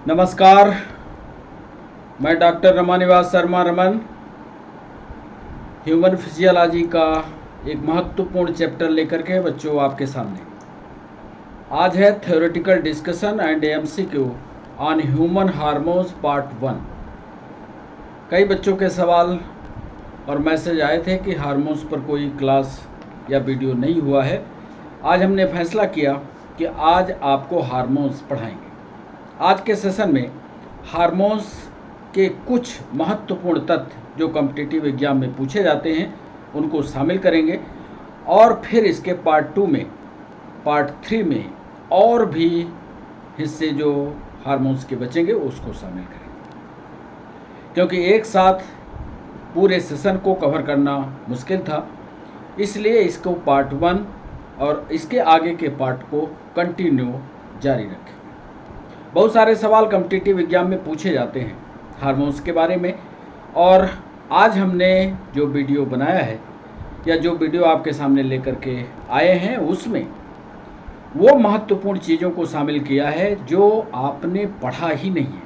नमस्कार, मैं doctor Ramanivas Sharma Raman human physiology का एक महत्वपूर्ण चैप्टर लेकर के बच्चों आपके सामने। आज है theoretical discussion and MCQ on human hormones part 1। कई बच्चों के सवाल और मैसेज आए थे कि हार्मोन्स पर कोई क्लास या वीडियो नहीं हुआ है। आज हमने फैसला किया कि आज आपको हार्मोन्स पढ़ाएंगे। आज के सेशन में हार्मोन्स के कुछ महत्वपूर्ण तथ्य जो कॉम्पिटिटिव एग्जाम में पूछे जाते हैं उनको शामिल करेंगे और फिर इसके पार्ट 2 में, पार्ट 3 में और भी हिस्से जो हार्मोन्स के बचेंगे उसको शामिल करेंगे, क्योंकि एक साथ पूरे सेशन को कवर करना मुश्किल था। इसलिए इसको पार्ट 1 और इसके आगे के पार्ट को कंटिन्यू जारी रखें। बहुत सारे सवाल कॉम्पिटिटिव एग्जाम में पूछे जाते हैं हार्मोन्स के बारे में, और आज हमने जो वीडियो बनाया है या जो वीडियो आपके सामने लेकर के आए हैं उसमें वो महत्वपूर्ण चीज़ों को शामिल किया है जो आपने पढ़ा ही नहीं है।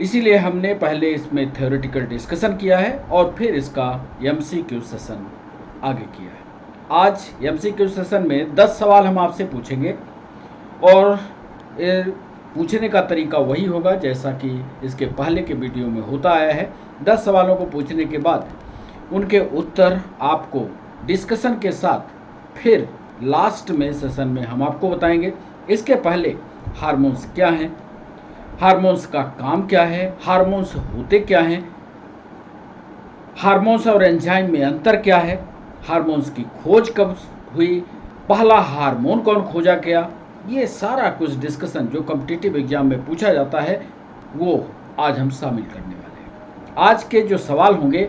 इसीलिए हमने पहले इसमें थ्योरेटिकल डिस्कशन किया है और फिर इसका एमसीक्यू सेशन आगे किया है। आज एमसीक्यू सेशन में 10 सवाल हम आपसे पूछेंगे और पूछने का तरीका वही होगा जैसा कि इसके पहले के वीडियो में होता आया है। 10 सवालों को पूछने के बाद उनके उत्तर आपको डिस्कशन के साथ फिर लास्ट में सेशन में हम आपको बताएंगे। इसके पहले हार्मोन्स क्या हैं, हार्मोन्स का काम क्या है, हार्मोन्स होते क्या हैं, हार्मोन्स और एंजाइम में अंतर क्या है, हार्मोन्स की खोज कब हुई, पहला हार्मोन कौन खोजा गया, ये सारा कुछ डिस्कशन जो कॉम्पिटिटिव एग्जाम में पूछा जाता है वो आज हम शामिल करने वाले हैं। आज के जो सवाल होंगे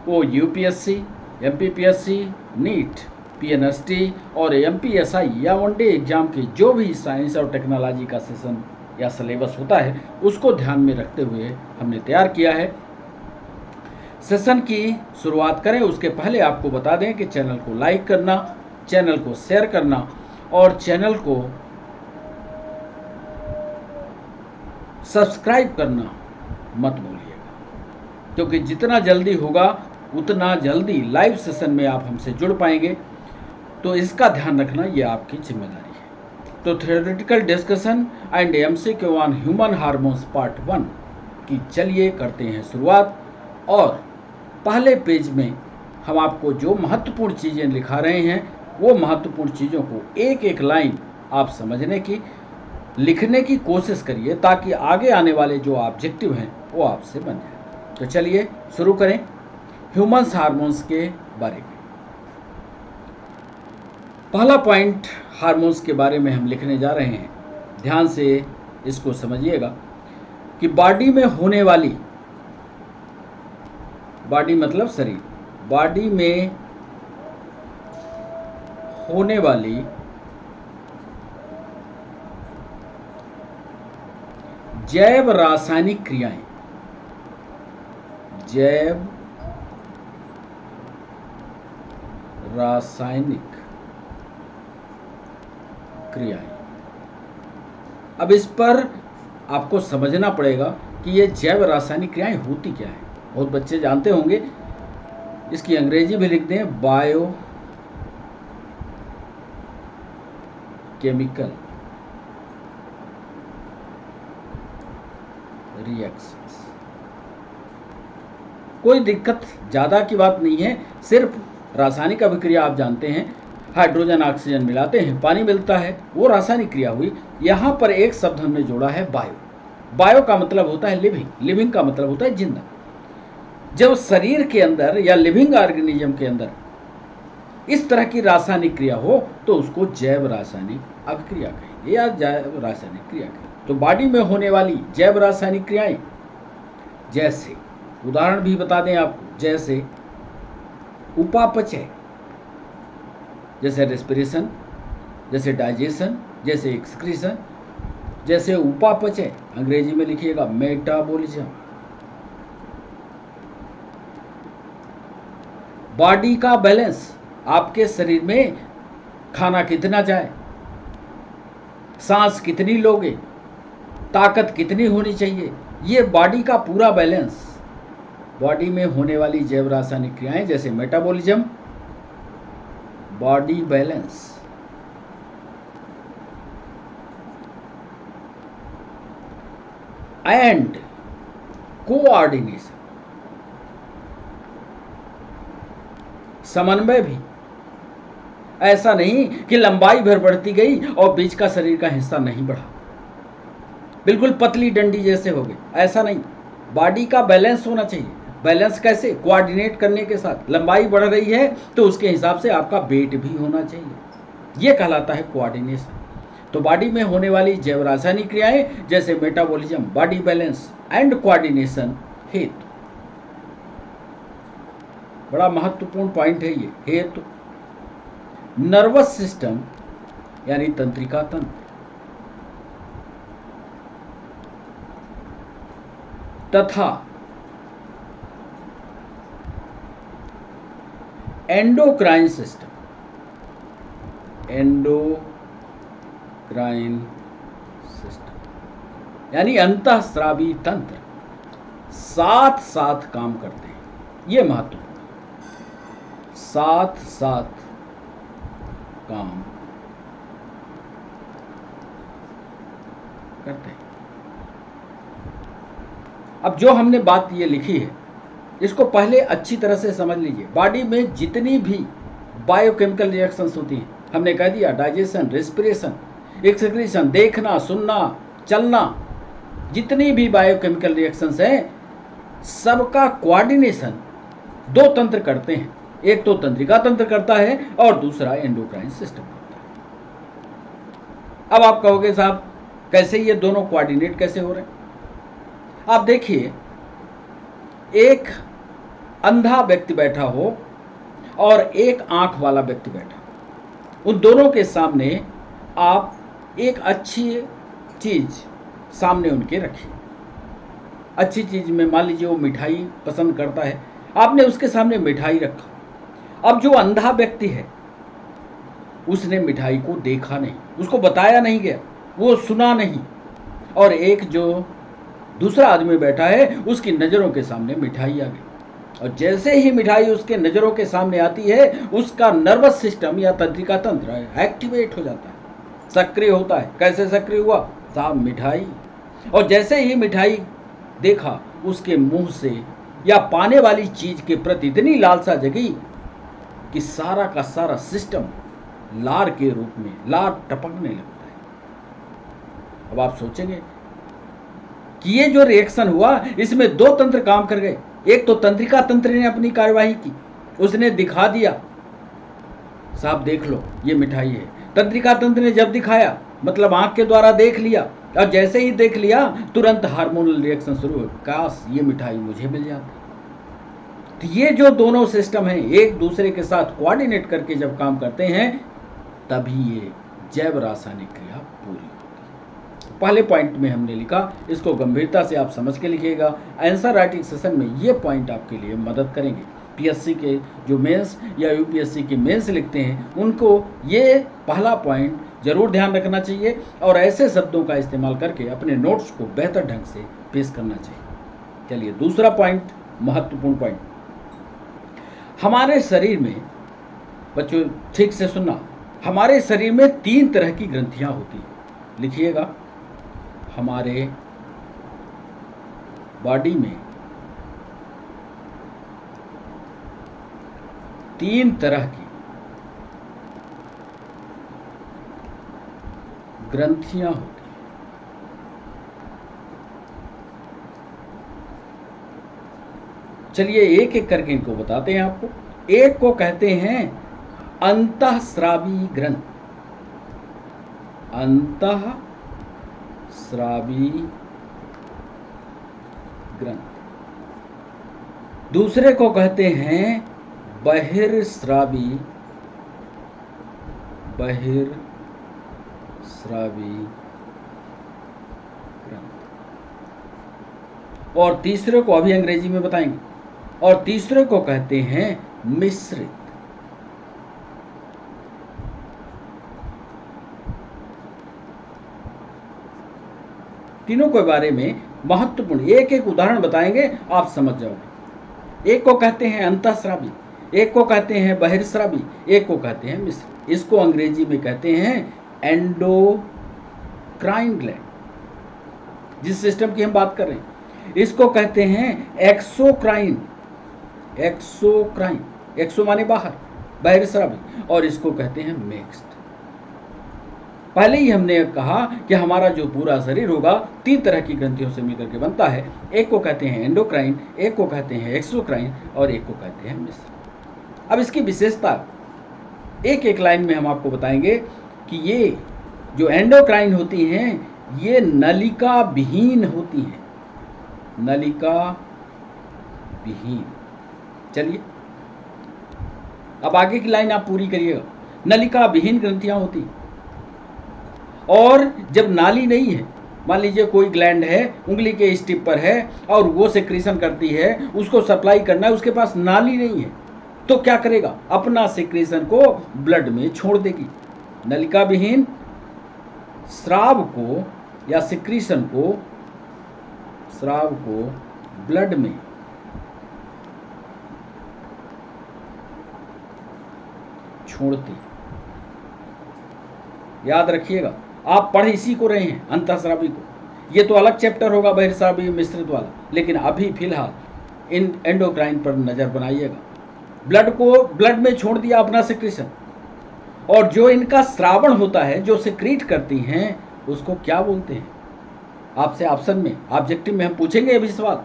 वो यूपीएससी, एमपीपीएससी, नीट, पीएनएसटी और एमपीएसआई या वनडे एग्जाम के जो भी साइंस और टेक्नोलॉजी का सेशन या सिलेबस होता है उसको ध्यान में रखते हुए हमने तैयार किया है। सेशन की शुरुआत करें उसके पहले आपको बता दें कि चैनल को लाइक करना, चैनल को शेयर करना और चैनल को सब्सक्राइब करना मत भूलिएगा, क्योंकि जितना जल्दी होगा उतना जल्दी लाइव सेशन में आप हमसे जुड़ पाएंगे। तो इसका ध्यान रखना ये आपकी जिम्मेदारी है। तो theoretical discussion and MCQ on human hormones part 1 की चलिए करते हैं शुरुआत। और पहले पेज में हम आपको जो महत्वपूर्ण चीज़ें लिखा रहे हैं वो महत्वपूर्ण चीज़ों को एक एक लाइन आप समझने की, लिखने की कोशिश करिए ताकि आगे आने वाले जो ऑब्जेक्टिव हैं वो आपसे बन जाए। तो चलिए शुरू करें ह्यूमन्स हार्मोन्स के बारे में। पहला पॉइंट हार्मोन्स के बारे में हम लिखने जा रहे हैं, ध्यान से इसको समझिएगा कि बॉडी में होने वाली, बॉडी मतलब शरीर, बॉडी में होने वाली जैव रासायनिक क्रियाएं, जैव रासायनिक क्रियाएं। अब इस पर आपको समझना पड़ेगा कि ये जैव रासायनिक क्रियाएं होती क्या है। बहुत बच्चे जानते होंगे, इसकी अंग्रेजी भी लिख दें, बायो केमिकल रिएक्शंस। कोई दिक्कत ज़्यादा की बात नहीं है, सिर्फ रासायनिक अभिक्रिया आप जानते हैं, हाइड्रोजन ऑक्सीजन मिलाते हैं, पानी मिलता है, वो रासायनिक क्रिया हुई। यहाँ पर एक शब्द हमने जोड़ा है बायो। बायो का मतलब होता है लिविंग, लिविंग का मतलब होता है जिंदा। जब शरीर के अंदर या लिविंग ऑर्गेनिज्म के अंदर इस तरह की रासायनिक क्रिया हो तो उसको जैव रासायनिक अभिक्रिया कहेंगे या जैव रासायनिक क्रिया कहेंगे। तो बॉडी में होने वाली जैव रासायनिक क्रियाएं, जैसे उदाहरण भी बता दें आपको, जैसे उपापचय, जैसे रेस्पिरेशन, जैसे डाइजेशन, जैसे एक्सक्रीशन, जैसे उपापचय अंग्रेजी में लिखिएगा मेटाबॉलिज्म। बॉडी का बैलेंस, आपके शरीर में खाना कितना जाए, सांस कितनी लोगे, ताकत कितनी होनी चाहिए, ये बॉडी का पूरा बैलेंस, बॉडी में होने वाली जैव रासायनिक क्रियाएं जैसे metabolism, body balance, and coordination, समन्वय भी। ऐसा नहीं कि लंबाई भर बढ़ती गई और बीच का शरीर का हिस्सा नहीं बढ़ा, बिल्कुल पतली डंडी जैसे हो गई, ऐसा नहीं। बॉडी का बैलेंस होना चाहिए। बैलेंस कैसे? कोऑर्डिनेट करने के साथ। लंबाई बढ़ रही है तो उसके हिसाब से आपका वेट भी होना चाहिए, ये कहलाता है कोऑर्डिनेशन। तो बॉडी में होने वाली जैव रासायनिक क्रियाएं जैसे metabolism, body balance and coordination हेतु, बड़ा महत्वपूर्ण पॉइंट है ये, हेतु नर्वस सिस्टम यानी तंत्रिका तंत्र तथा एंडोक्राइन सिस्टम, एंडोक्राइन सिस्टम यानी अंतःस्रावी तंत्र साथ साथ काम करते हैं। ये महत्वपूर्ण, साथ साथ काम करते हैं। अब जो हमने बात ये लिखी है इसको पहले अच्छी तरह से समझ लीजिए। बॉडी में जितनी भी बायोकेमिकल रिएक्शंस होती हैं, हमने कह दिया डाइजेशन, रेस्पिरेशन, एक्सक्रीशन, देखना, सुनना, चलना, जितनी भी बायोकेमिकल रिएक्शंस हैं सबका कोऑर्डिनेशन दो तंत्र करते हैं। एक तो तंत्रिका तंत्र करता है और दूसरा एंडोक्राइन सिस्टम करता है। अब आप कहोगे साहब कैसे ये दोनों कोऑर्डिनेट कैसे हो रहे हैं? आप देखिए, एक अंधा व्यक्ति बैठा हो और एक आंख वाला व्यक्ति बैठा हो, उन दोनों के सामने आप एक अच्छी चीज सामने उनके रखिए। अच्छी चीज में मान लीजिए वो मिठाई पसंद करता है, आपने उसके सामने मिठाई रखा। अब जो अंधा व्यक्ति है उसने मिठाई को देखा नहीं, उसको बताया नहीं गया, वो सुना नहीं, और एक जो दूसरा आदमी बैठा है उसकी नज़रों के सामने मिठाई आ गई, और जैसे ही मिठाई उसके नज़रों के सामने आती है उसका नर्वस सिस्टम या तंत्रिका तंत्र एक्टिवेट हो जाता है, सक्रिय होता है। कैसे सक्रिय हुआ? साहब मिठाई, और जैसे ही मिठाई देखा उसके मुंह से या पाने वाली चीज के प्रति इतनी लालसा जगी कि सारा का सारा सिस्टम लार के रूप में लार टपकने लगता है। अब आप सोचेंगे कि ये जो रिएक्शन हुआ इसमें दो तंत्र काम कर गए। एक तो तंत्रिका तंत्र ने अपनी कार्यवाही की, उसने दिखा दिया साहब देख लो ये मिठाई है। तंत्रिका तंत्र ने जब दिखाया मतलब आंख के द्वारा देख लिया, और जैसे ही देख लिया तुरंत हार्मोनल रिएक्शन शुरू हो, काश ये मिठाई मुझे मिल जाती। तो ये जो दोनों सिस्टम हैं एक दूसरे के साथ कोऑर्डिनेट करके जब काम करते हैं तभी ये जैव रासायनिक क्रिया पूरी होती है। पहले पॉइंट में हमने लिखा, इसको गंभीरता से आप समझ के लिखिएगा। आंसर राइटिंग सेशन में ये पॉइंट आपके लिए मदद करेंगे। पीएससी के जो मेंस या यूपीएससी के मेंस लिखते हैं उनको ये पहला पॉइंट जरूर ध्यान रखना चाहिए और ऐसे शब्दों का इस्तेमाल करके अपने नोट्स को बेहतर ढंग से पेश करना चाहिए। चलिए दूसरा पॉइंट, महत्वपूर्ण पॉइंट। हमारे शरीर में, बच्चों ठीक से सुनना, हमारे शरीर में 3 तरह की ग्रंथियां होती हैं। लिखिएगा, हमारे बॉडी में 3 तरह की ग्रंथियां होती हैं। चलिए एक एक करके इनको बताते हैं आपको। एक को कहते हैं अंतःस्रावी ग्रंथि, अंतःस्रावी ग्रंथि। दूसरे को कहते हैं बहिर्स्रावी, बहिर्स्रावी ग्रंथि। और तीसरे को अभी अंग्रेजी में बताएंगे। और तीसरे को कहते हैं मिश्रित, तीनों के बारे में महत्वपूर्ण एक एक उदाहरण बताएंगे, आप समझ जाओगे। एक को कहते हैं अंतःस्रावी, एक को कहते हैं बहिर्स्रावी, एक को कहते हैं मिश्र। इसको अंग्रेजी में कहते हैं एंडोक्राइन ग्लैंड, जिस सिस्टम की हम बात कर रहे हैं। इसको कहते हैं एक्सोक्राइन, एक्सोक्राइन, एक्सो माने बाहर, बहिर्स्रावी, और इसको कहते हैं मिक्स्ड। पहले ही हमने कहा कि हमारा जो पूरा शरीर होगा 3 तरह की ग्रंथियों से मिलकर के बनता है। एक को कहते हैं एंडोक्राइन, एक को कहते हैं एक्सोक्राइन, और एक को कहते हैं मिश्र। अब इसकी विशेषता एक एक लाइन में हम आपको बताएंगे कि ये जो एंडोक्राइन होती हैं ये नलिका विहीन होती हैं, नलिका विहीन। चलिए अब आगे की लाइन आप पूरी करिएगा। नलिका विहीन ग्रंथियां होती, और जब नाली नहीं है, मान लीजिए कोई ग्लैंड है, उंगली के इस टिप पर है और वो सेक्रीशन करती है, उसको सप्लाई करना है, उसके पास नाली नहीं है, तो क्या करेगा? अपना सेक्रीशन को ब्लड में छोड़ देगी। नलिका विहीन स्राव को या सेक्रीशन को, स्राव को ब्लड में छोड़ती। याद रखिएगा, आप पढ़ इसी को रहे हैं, अंतःस्रावी को। ये तो अलग चैप्टर होगा बहिर्स्रावी मिश्रित वाला, लेकिन अभी फिलहाल इन एंडोक्राइन पर नजर बनाइएगा। ब्लड को ब्लड में छोड़ दिया अपना सेक्रेशन, और जो इनका श्रावण होता है, जो सेक्रीट करती हैं, उसको क्या बोलते हैं? आपसे ऑप्शन में, ऑब्जेक्टिव में हम पूछेंगे अभी सवाल,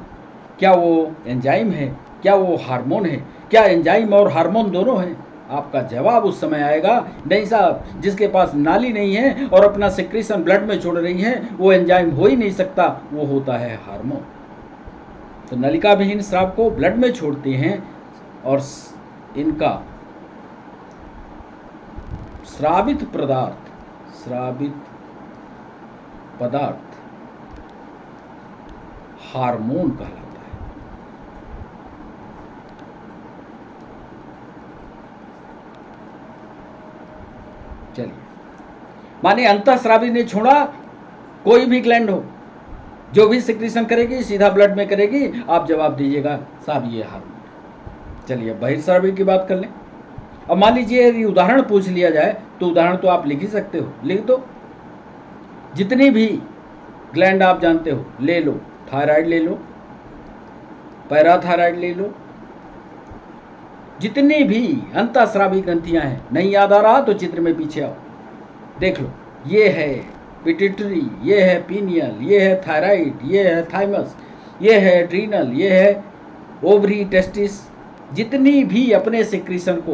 क्या वो एंजाइम है, क्या वो हार्मोन है, क्या एंजाइम और हार्मोन दोनों हैं? आपका जवाब उस समय आएगा, नहीं साहब, जिसके पास नाली नहीं है और अपना सेक्रेशन ब्लड में छोड़ रही है, वो एंजाइम हो ही नहीं सकता, वो होता है हार्मोन। तो नलिका विहीन स्राव को ब्लड में छोड़ते हैं, और इनका स्रावित पदार्थ हार्मोन कहलाता है। चलिए, माने अंतःस्रावी ने छोड़ा, कोई भी ग्लैंड हो, जो भी सेक्रेशन करेगी सीधा ब्लड में करेगी, आप जवाब दीजिएगा साहब ये हार्मोन। चलिए बहिर्स्रावी की बात कर लें। अब मान लीजिए यदि उदाहरण पूछ लिया जाए, तो उदाहरण तो आप लिख ही सकते हो, लिख दो। जितनी भी ग्लैंड आप जानते हो ले लो, थायराइड ले लो, पैराथायराइड ले लो, जितनी भी अंतःस्रावी ग्रंथियां हैं। नहीं याद आ रहा तो चित्र में पीछे आओ, देख लो। ये है पिट्यूटरी, ये है पीनियल, ये है थायराइड, ये है थाइमस, ये है एड्रीनल, ये है ओवरी, टेस्टिस। जितनी भी अपने सेक्रेशन को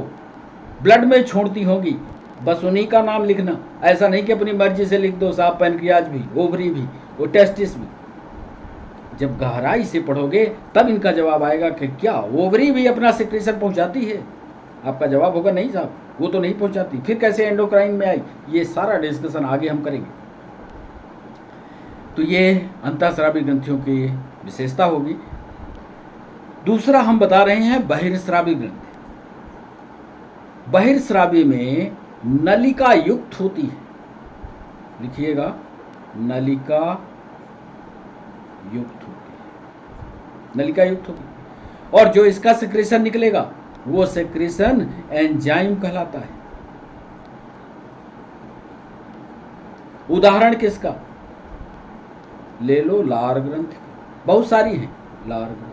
ब्लड में छोड़ती होंगी, बस उन्हीं का नाम लिखना। ऐसा नहीं कि अपनी मर्जी से लिख दो साहब, पैनक्रियाज भी, ओवरी भी, वो टेस्टिस भी। जब गहराई से पढ़ोगे तब इनका जवाब आएगा कि क्या ओवरी भी अपना सेक्रेशन पहुंचाती है? आपका जवाब होगा नहीं साहब, वो तो नहीं पहुंचाती। फिर कैसे एंडोक्राइन में आई? ये सारा डिस्कशन आगे हम करेंगे। तो ये अंतःस्रावी ग्रंथियों की विशेषता होगी। दूसरा हम बता रहे हैं बहिर्स्रावी ग्रंथि। बहिर्स्रावी में नलिका युक्त होती है, लिखिएगा, नलिका युक्त होती है, नलिका युक्त होती है। और जो इसका सेक्रेशन निकलेगा वो सेक्रेशन एंजाइम कहलाता है। उदाहरण किसका ले लो? लार ग्रंथि, बहुत सारी है लार ग्रंथि।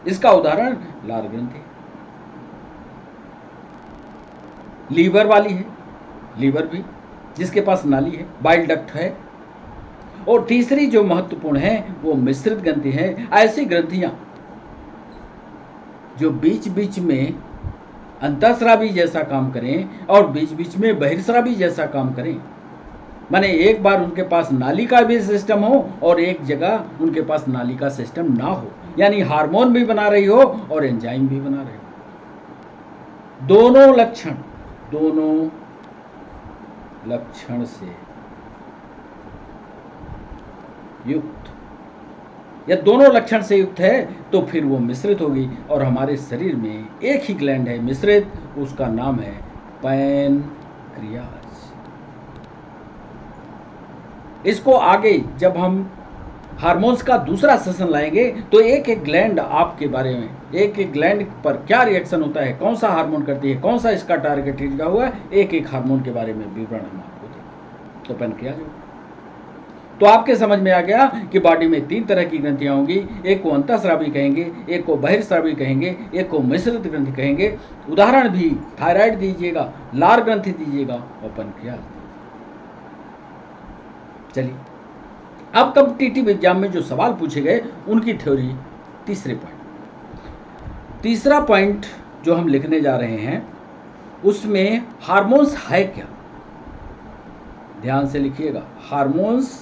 इसका उदाहरण लार ग्रंथि। लीवर वाली है, लीवर भी, जिसके पास नाली है, बाइल डक्ट है। और तीसरी जो महत्वपूर्ण है वो मिश्रित ग्रंथि है। ऐसी ग्रंथियां जो बीच बीच में अंतःस्रावी जैसा काम करें और बीच बीच में बहिर्स्रावी जैसा काम करें। माने एक बार उनके पास नाली का भी सिस्टम हो और एक जगह उनके पास नाली का सिस्टम ना हो, यानी हार्मोन भी बना रही हो और एंजाइम भी बना रही हो। दोनों लक्षण से युक्त, या दोनों लक्षण से युक्त है, तो फिर वो मिश्रित होगी। और हमारे शरीर में एक ही ग्लैंड है मिश्रित, उसका नाम है पैनक्रियाज। इसको आगे जब हम हार्मोन्स का दूसरा सेशन लाएंगे तो एक एक ग्लैंड आपके बारे में, एक एक ग्लैंड पर क्या रिएक्शन होता है, कौन सा हार्मोन करती है, कौन सा इसका टारगेट लिखा हुआ है, एक एक हार्मोन के बारे में विवरण हम आपको देंगे। तो पैनक्रियाज हो, तो आपके समझ में आ गया कि बॉडी में 3 तरह की ग्रंथियां होंगी। एक को अंतःस्रावी कहेंगे, एक को बहिर्स्रावी कहेंगे, एक को मिश्रित ग्रंथि कहेंगे। उदाहरण भी थायराइड दीजिएगा, लार ग्रंथि दीजिएगा और पैनक्रियाज। चलिए अब कॉम्पिटिटिव एग्जाम में जो सवाल पूछे गए उनकी थ्योरी, तीसरा पॉइंट जो हम लिखने जा रहे हैं उसमें हार्मोन्स है क्या, ध्यान से लिखिएगा। हार्मोन्स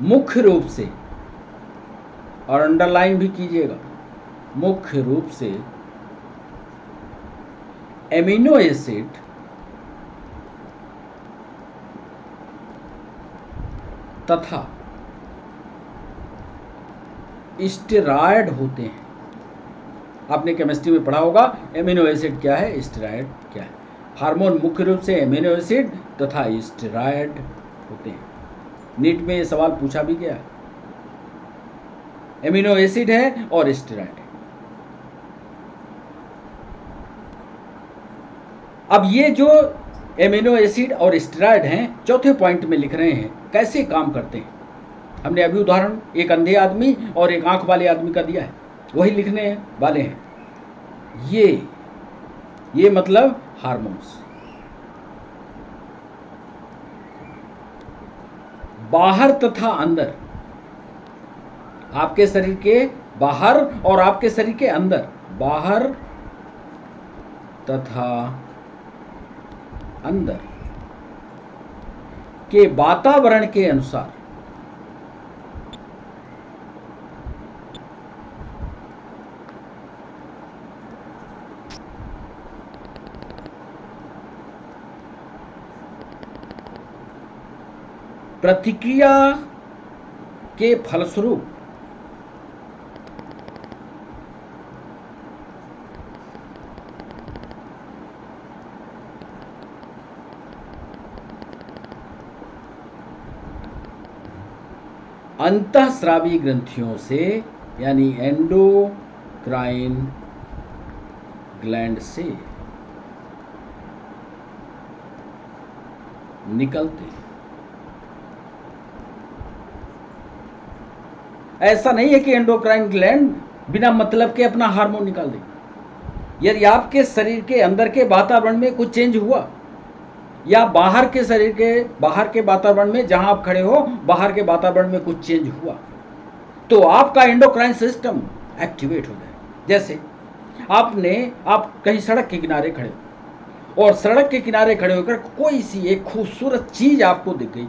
मुख्य रूप से, और अंडरलाइन भी कीजिएगा, मुख्य रूप से एमिनो एसिड तथा स्टेरॉयड होते हैं। आपने केमिस्ट्री में पढ़ा होगा एमिनो एसिड क्या है, स्टेरॉयड क्या है। हार्मोन मुख्य रूप से एमिनो एसिड तथा स्टेरॉयड होते हैं। नीट में ये सवाल पूछा भी गया, एमिनो एसिड है और स्टेरॉयड है। अब ये जो एमिनो एसिड और स्टेरॉयड हैं, चौथे पॉइंट में लिख रहे हैं कैसे काम करते हैं। हमने अभी उदाहरण एक अंधे आदमी और एक आंख वाले आदमी का दिया है, वही लिखने वाले हैं। ये मतलब हार्मोन्स बाहर तथा अंदर, आपके शरीर के बाहर और आपके शरीर के अंदर, बाहर तथा अंदर के वातावरण के अनुसार प्रतिक्रिया के फलस्वरूप अंतःस्रावी ग्रंथियों से यानी एंडोक्राइन ग्लैंड से निकलते हैं। ऐसा नहीं है कि एंडोक्राइन ग्लैंड बिना मतलब के अपना हार्मोन निकाल दे। यदि आपके शरीर के अंदर के वातावरण में कुछ चेंज हुआ या बाहर के शरीर के बाहर के वातावरण में, जहां आप खड़े हो बाहर के वातावरण में कुछ चेंज हुआ, तो आपका एंडोक्राइन सिस्टम एक्टिवेट हो जाए। जैसे आप कहीं सड़क के किनारे खड़े हो और सड़क के किनारे खड़े होकर कोई सी एक खूबसूरत चीज आपको दिख गई,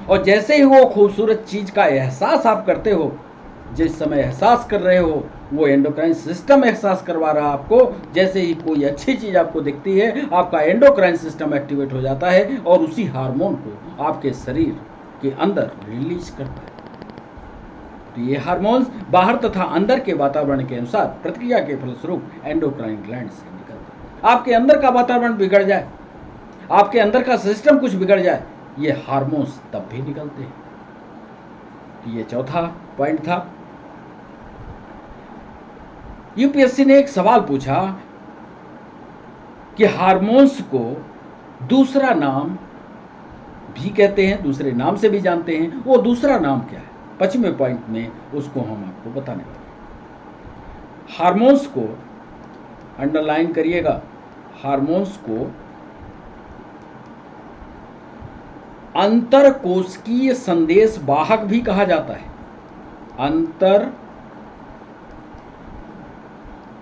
और जैसे ही वो खूबसूरत चीज का एहसास आप करते हो, जिस समय एहसास कर रहे हो वो एंडोक्राइन सिस्टम एहसास करवा रहा है आपको। जैसे ही कोई अच्छी चीज आपको दिखती है, आपका एंडोक्राइन सिस्टम एक्टिवेट हो जाता है और उसी हार्मोन को आपके शरीर के अंदर रिलीज करता है। तो ये हार्मोन्स बाहर तथा अंदर के वातावरण के अनुसार प्रतिक्रिया के फलस्वरूप एंडोक्राइन ग्लैंड से निकलते हैं। आपके अंदर का वातावरण बिगड़ जाए, आपके अंदर का सिस्टम कुछ बिगड़ जाए, ये हार्मोन्स तब भी निकलते हैं। तो ये चौथा पॉइंट था। यूपीएससी ने एक सवाल पूछा कि हार्मोन्स को दूसरा नाम भी कहते हैं, दूसरे नाम से भी जानते हैं, वो दूसरा नाम क्या है? 25वें पॉइंट में उसको हम आपको बताने वाले हैं। हार्मोन्स को अंडरलाइन करिएगा, हार्मोन्स को अंतरकोशिकीय संदेश वाहक भी कहा जाता है। अंतर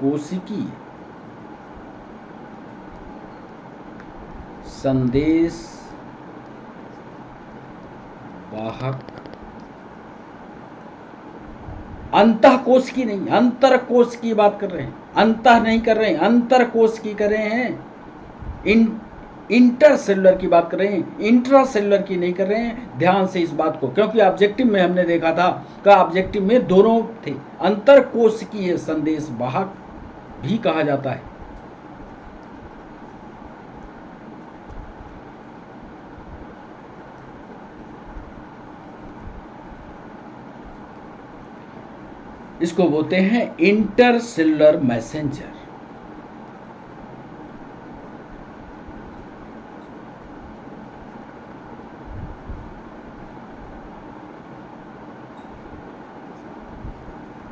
कोशिकीय संदेश वाहक, अंतःकोश की नहीं, अंतरकोश की बात कर रहे हैं। अंतः नहीं कर रहे हैं, अंतरकोश की कर रहे हैं। इंटरसेलुलर की बात कर रहे हैं, इंट्रासेलुलर की नहीं कर रहे हैं। ध्यान से इस बात को, क्योंकि ऑब्जेक्टिव में हमने देखा था कि ऑब्जेक्टिव में दोनों थे। अंतरकोशिकीय संदेश वाहक भी कहा जाता है। इसको बोलते हैं इंटरसेल्युलर मैसेंजर।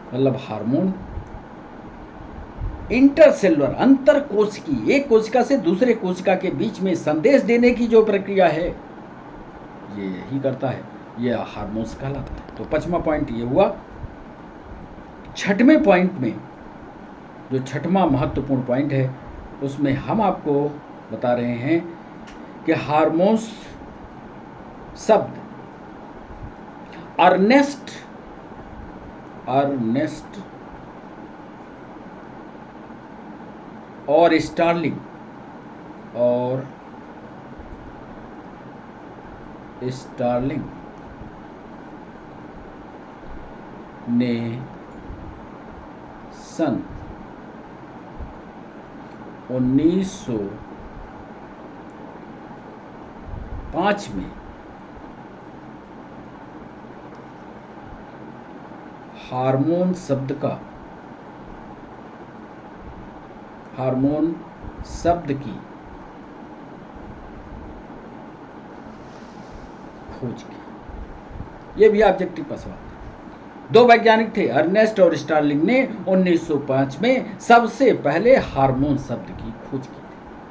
मतलब हार्मोन इंटरसेल्युलर, अंतर कोशिकी, एक कोशिका से दूसरे कोशिका के बीच में संदेश देने की जो प्रक्रिया है ये यही करता है, ये हार्मोन्स कहलाता है। तो 5वां पॉइंट ये हुआ। 6वें पॉइंट में जो 6वां महत्वपूर्ण पॉइंट है उसमें हम आपको बता रहे हैं कि हार्मोन्स शब्द अर्नेस्ट और स्टार्लिंग ने सन 1905 में हार्मोन शब्द की खोज की। ये भी ऑब्जेक्टिव का सवाल। दो वैज्ञानिक थे, अर्नेस्ट और स्टार्लिंग ने 1905 में सबसे पहले हार्मोन शब्द की खोज की थी।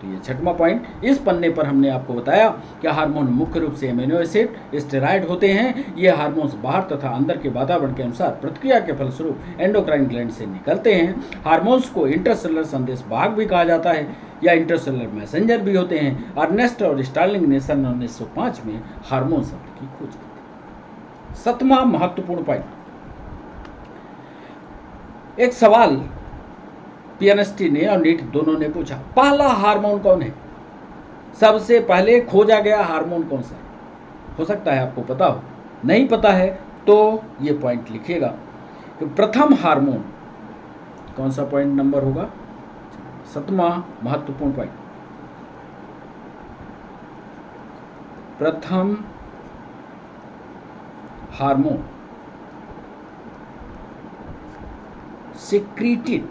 तो ये 6वां पॉइंट। इस पन्ने पर हमने आपको बताया कि हार्मोन मुख्य रूप से एमिनो एसिड, स्टेरॉइड होते हैं। ये हार्मोन्स बाहर तथा अंदर के वातावरण के अनुसार प्रतिक्रिया के फलस्वरूप एंडोक्राइन ग्लैंड से निकलते हैं। हार्मोन्स को इंटरसेलुलर संदेश वाहक भी कहा जाता है या इंटरसेलुलर मैसेंजर भी होते हैं। अर्नेस्ट और स्टार्लिंग ने सन 1905 में हार्मोन शब्द की खोज की थी। 7वां महत्वपूर्ण पॉइंट, एक सवाल पीएनएसटी ने और नीट दोनों ने पूछा, पहला हार्मोन कौन है? सबसे पहले खोजा गया हार्मोन कौन सा है? हो सकता है आपको पता हो, नहीं पता है तो ये पॉइंट लिखिएगा कि प्रथम हार्मोन कौन सा पॉइंट नंबर होगा? 7वां महत्वपूर्ण पॉइंट, प्रथम हार्मोन secreted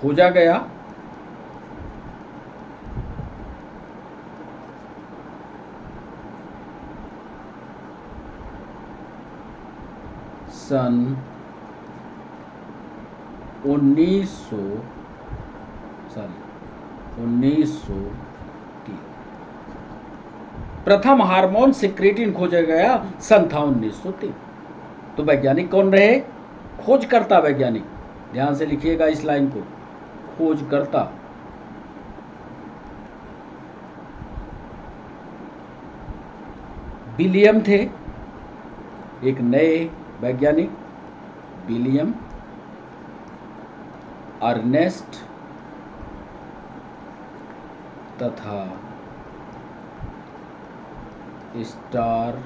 खोजा गया सन 1903। प्रथम हार्मोन सिक्रेटिन खोजा गया सन था 1903। तो वैज्ञानिक कौन रहे? खोजकर्ता वैज्ञानिक, ध्यान से लिखिएगा इस लाइन को, खोजकर्ता। विलियम थे, एक नए वैज्ञानिक, विलियम, अर्नेस्ट तथा स्टार्लिंग।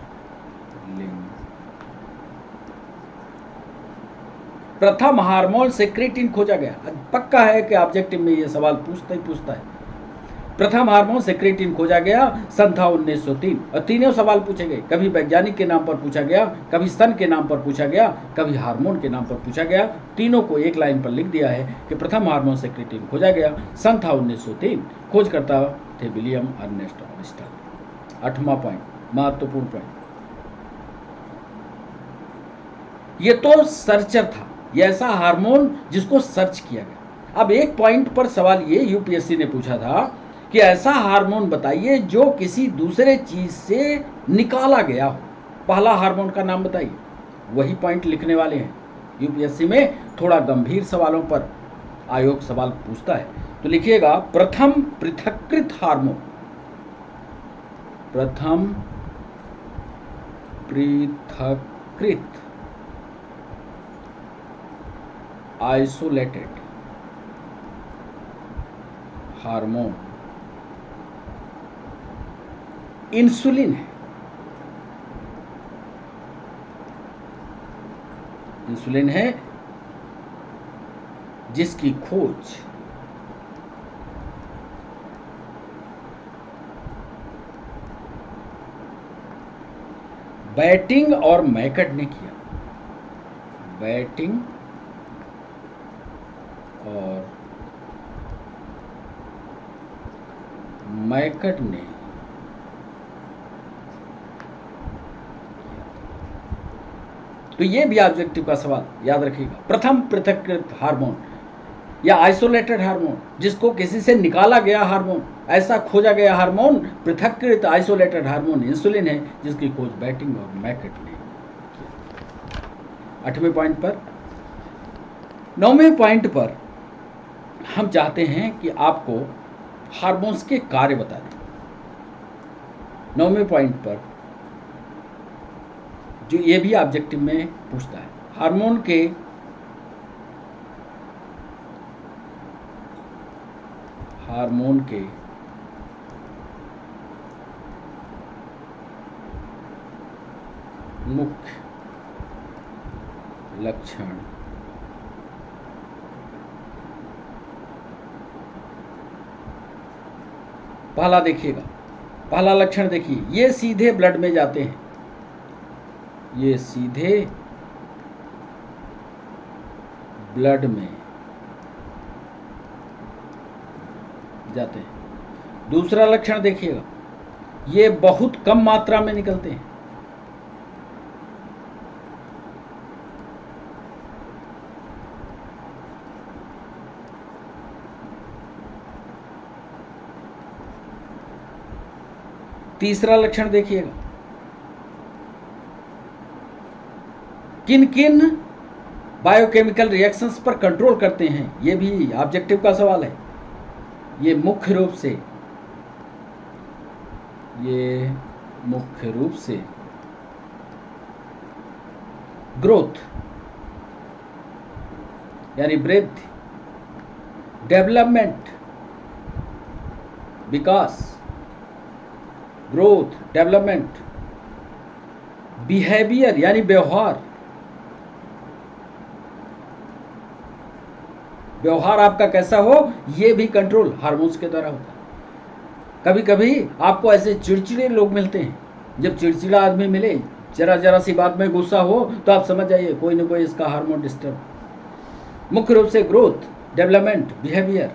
प्रथम हार्मोन सेक्रेटिन खोजा गया। पक्का है कि ऑब्जेक्टिव में ये सवाल पूछता है। प्रथम हार्मोन सेक्रेटिन खोजा गया सन था 1903 और तीनों सवाल पूछे गए। कभी वैज्ञानिक के नाम पर पूछा गया, कभी सन के नाम पर पूछा गया, कभी हार्मोन के नाम पर पूछा गया। तीनों को एक लाइन पर लिख दिया है कि प्रथम हार्मोन सेक्रेटिन खोजा गया सन था 1903। खोजकर्ता थे विलियम, अर्नेस्ट और स्टार्लिंग। 8वां पॉइंट, महत्वपूर्ण पॉइंट, ये तो सर्चर था, ये ऐसा हार्मोन जिसको सर्च किया गया। अब एक पॉइंट पर सवाल ये यूपीएससी ने पूछा था कि ऐसा हार्मोन बताइए जो किसी दूसरे चीज से निकाला गया हो। पहला हार्मोन का नाम बताइए। वही पॉइंट लिखने वाले हैं। यूपीएससी में थोड़ा गंभीर सवालों पर आयोग सवाल पूछता है, तो लिखिएगा प्रथम पृथक्कृत हार्मोन, प्रथम पृथक्कृत आइसोलेटेड हार्मोन इंसुलिन है। इंसुलिन है जिसकी खोज बैटिंग और मैकट ने किया। बैटिंग और मैकट ने तो ये भी ऑब्जेक्टिव का सवाल याद रखिएगा। प्रथम पृथक्कृत हार्मोन या आइसोलेटेड हार्मोन, जिसको किसी से निकाला गया हार्मोन, ऐसा खोजा गया हार्मोन पृथक्कृत आइसोलेटेड हार्मोन इंसुलिन है, जिसकी खोज बैटिंग और मैकट ने किया। 8वें पॉइंट पर। 9वें पॉइंट पर हम चाहते हैं कि आपको हार्मोन्स के कार्य बता दें। 9वें पॉइंट पर जो ये भी ऑब्जेक्टिव में पूछता है, हार्मोन के मुख्य लक्षण पहला देखिएगा, पहला लक्षण देखिए, ये सीधे ब्लड में जाते हैं, ये सीधे ब्लड में जाते हैं। दूसरा लक्षण देखिएगा, ये बहुत कम मात्रा में निकलते हैं। तीसरा लक्षण देखिएगा, किन किन बायोकेमिकल रिएक्शंस पर कंट्रोल करते हैं, ये भी ऑब्जेक्टिव का सवाल है। ये मुख्य रूप से ग्रोथ यानी वृद्धि, डेवलपमेंट, विकास, ग्रोथ, डेवलपमेंट, बिहेवियर यानी व्यवहार आपका कैसा हो, ये भी कंट्रोल हार्मोन्स के द्वारा होता है। कभी कभी आपको ऐसे चिड़चिड़े लोग मिलते हैं, जब चिड़चिड़ा आदमी मिले, जरा सी बात में गुस्सा हो, तो आप समझ जाइए कोई ना कोई इसका हार्मोन डिस्टर्ब। मुख्य रूप से ग्रोथ, डेवलपमेंट, बिहेवियर,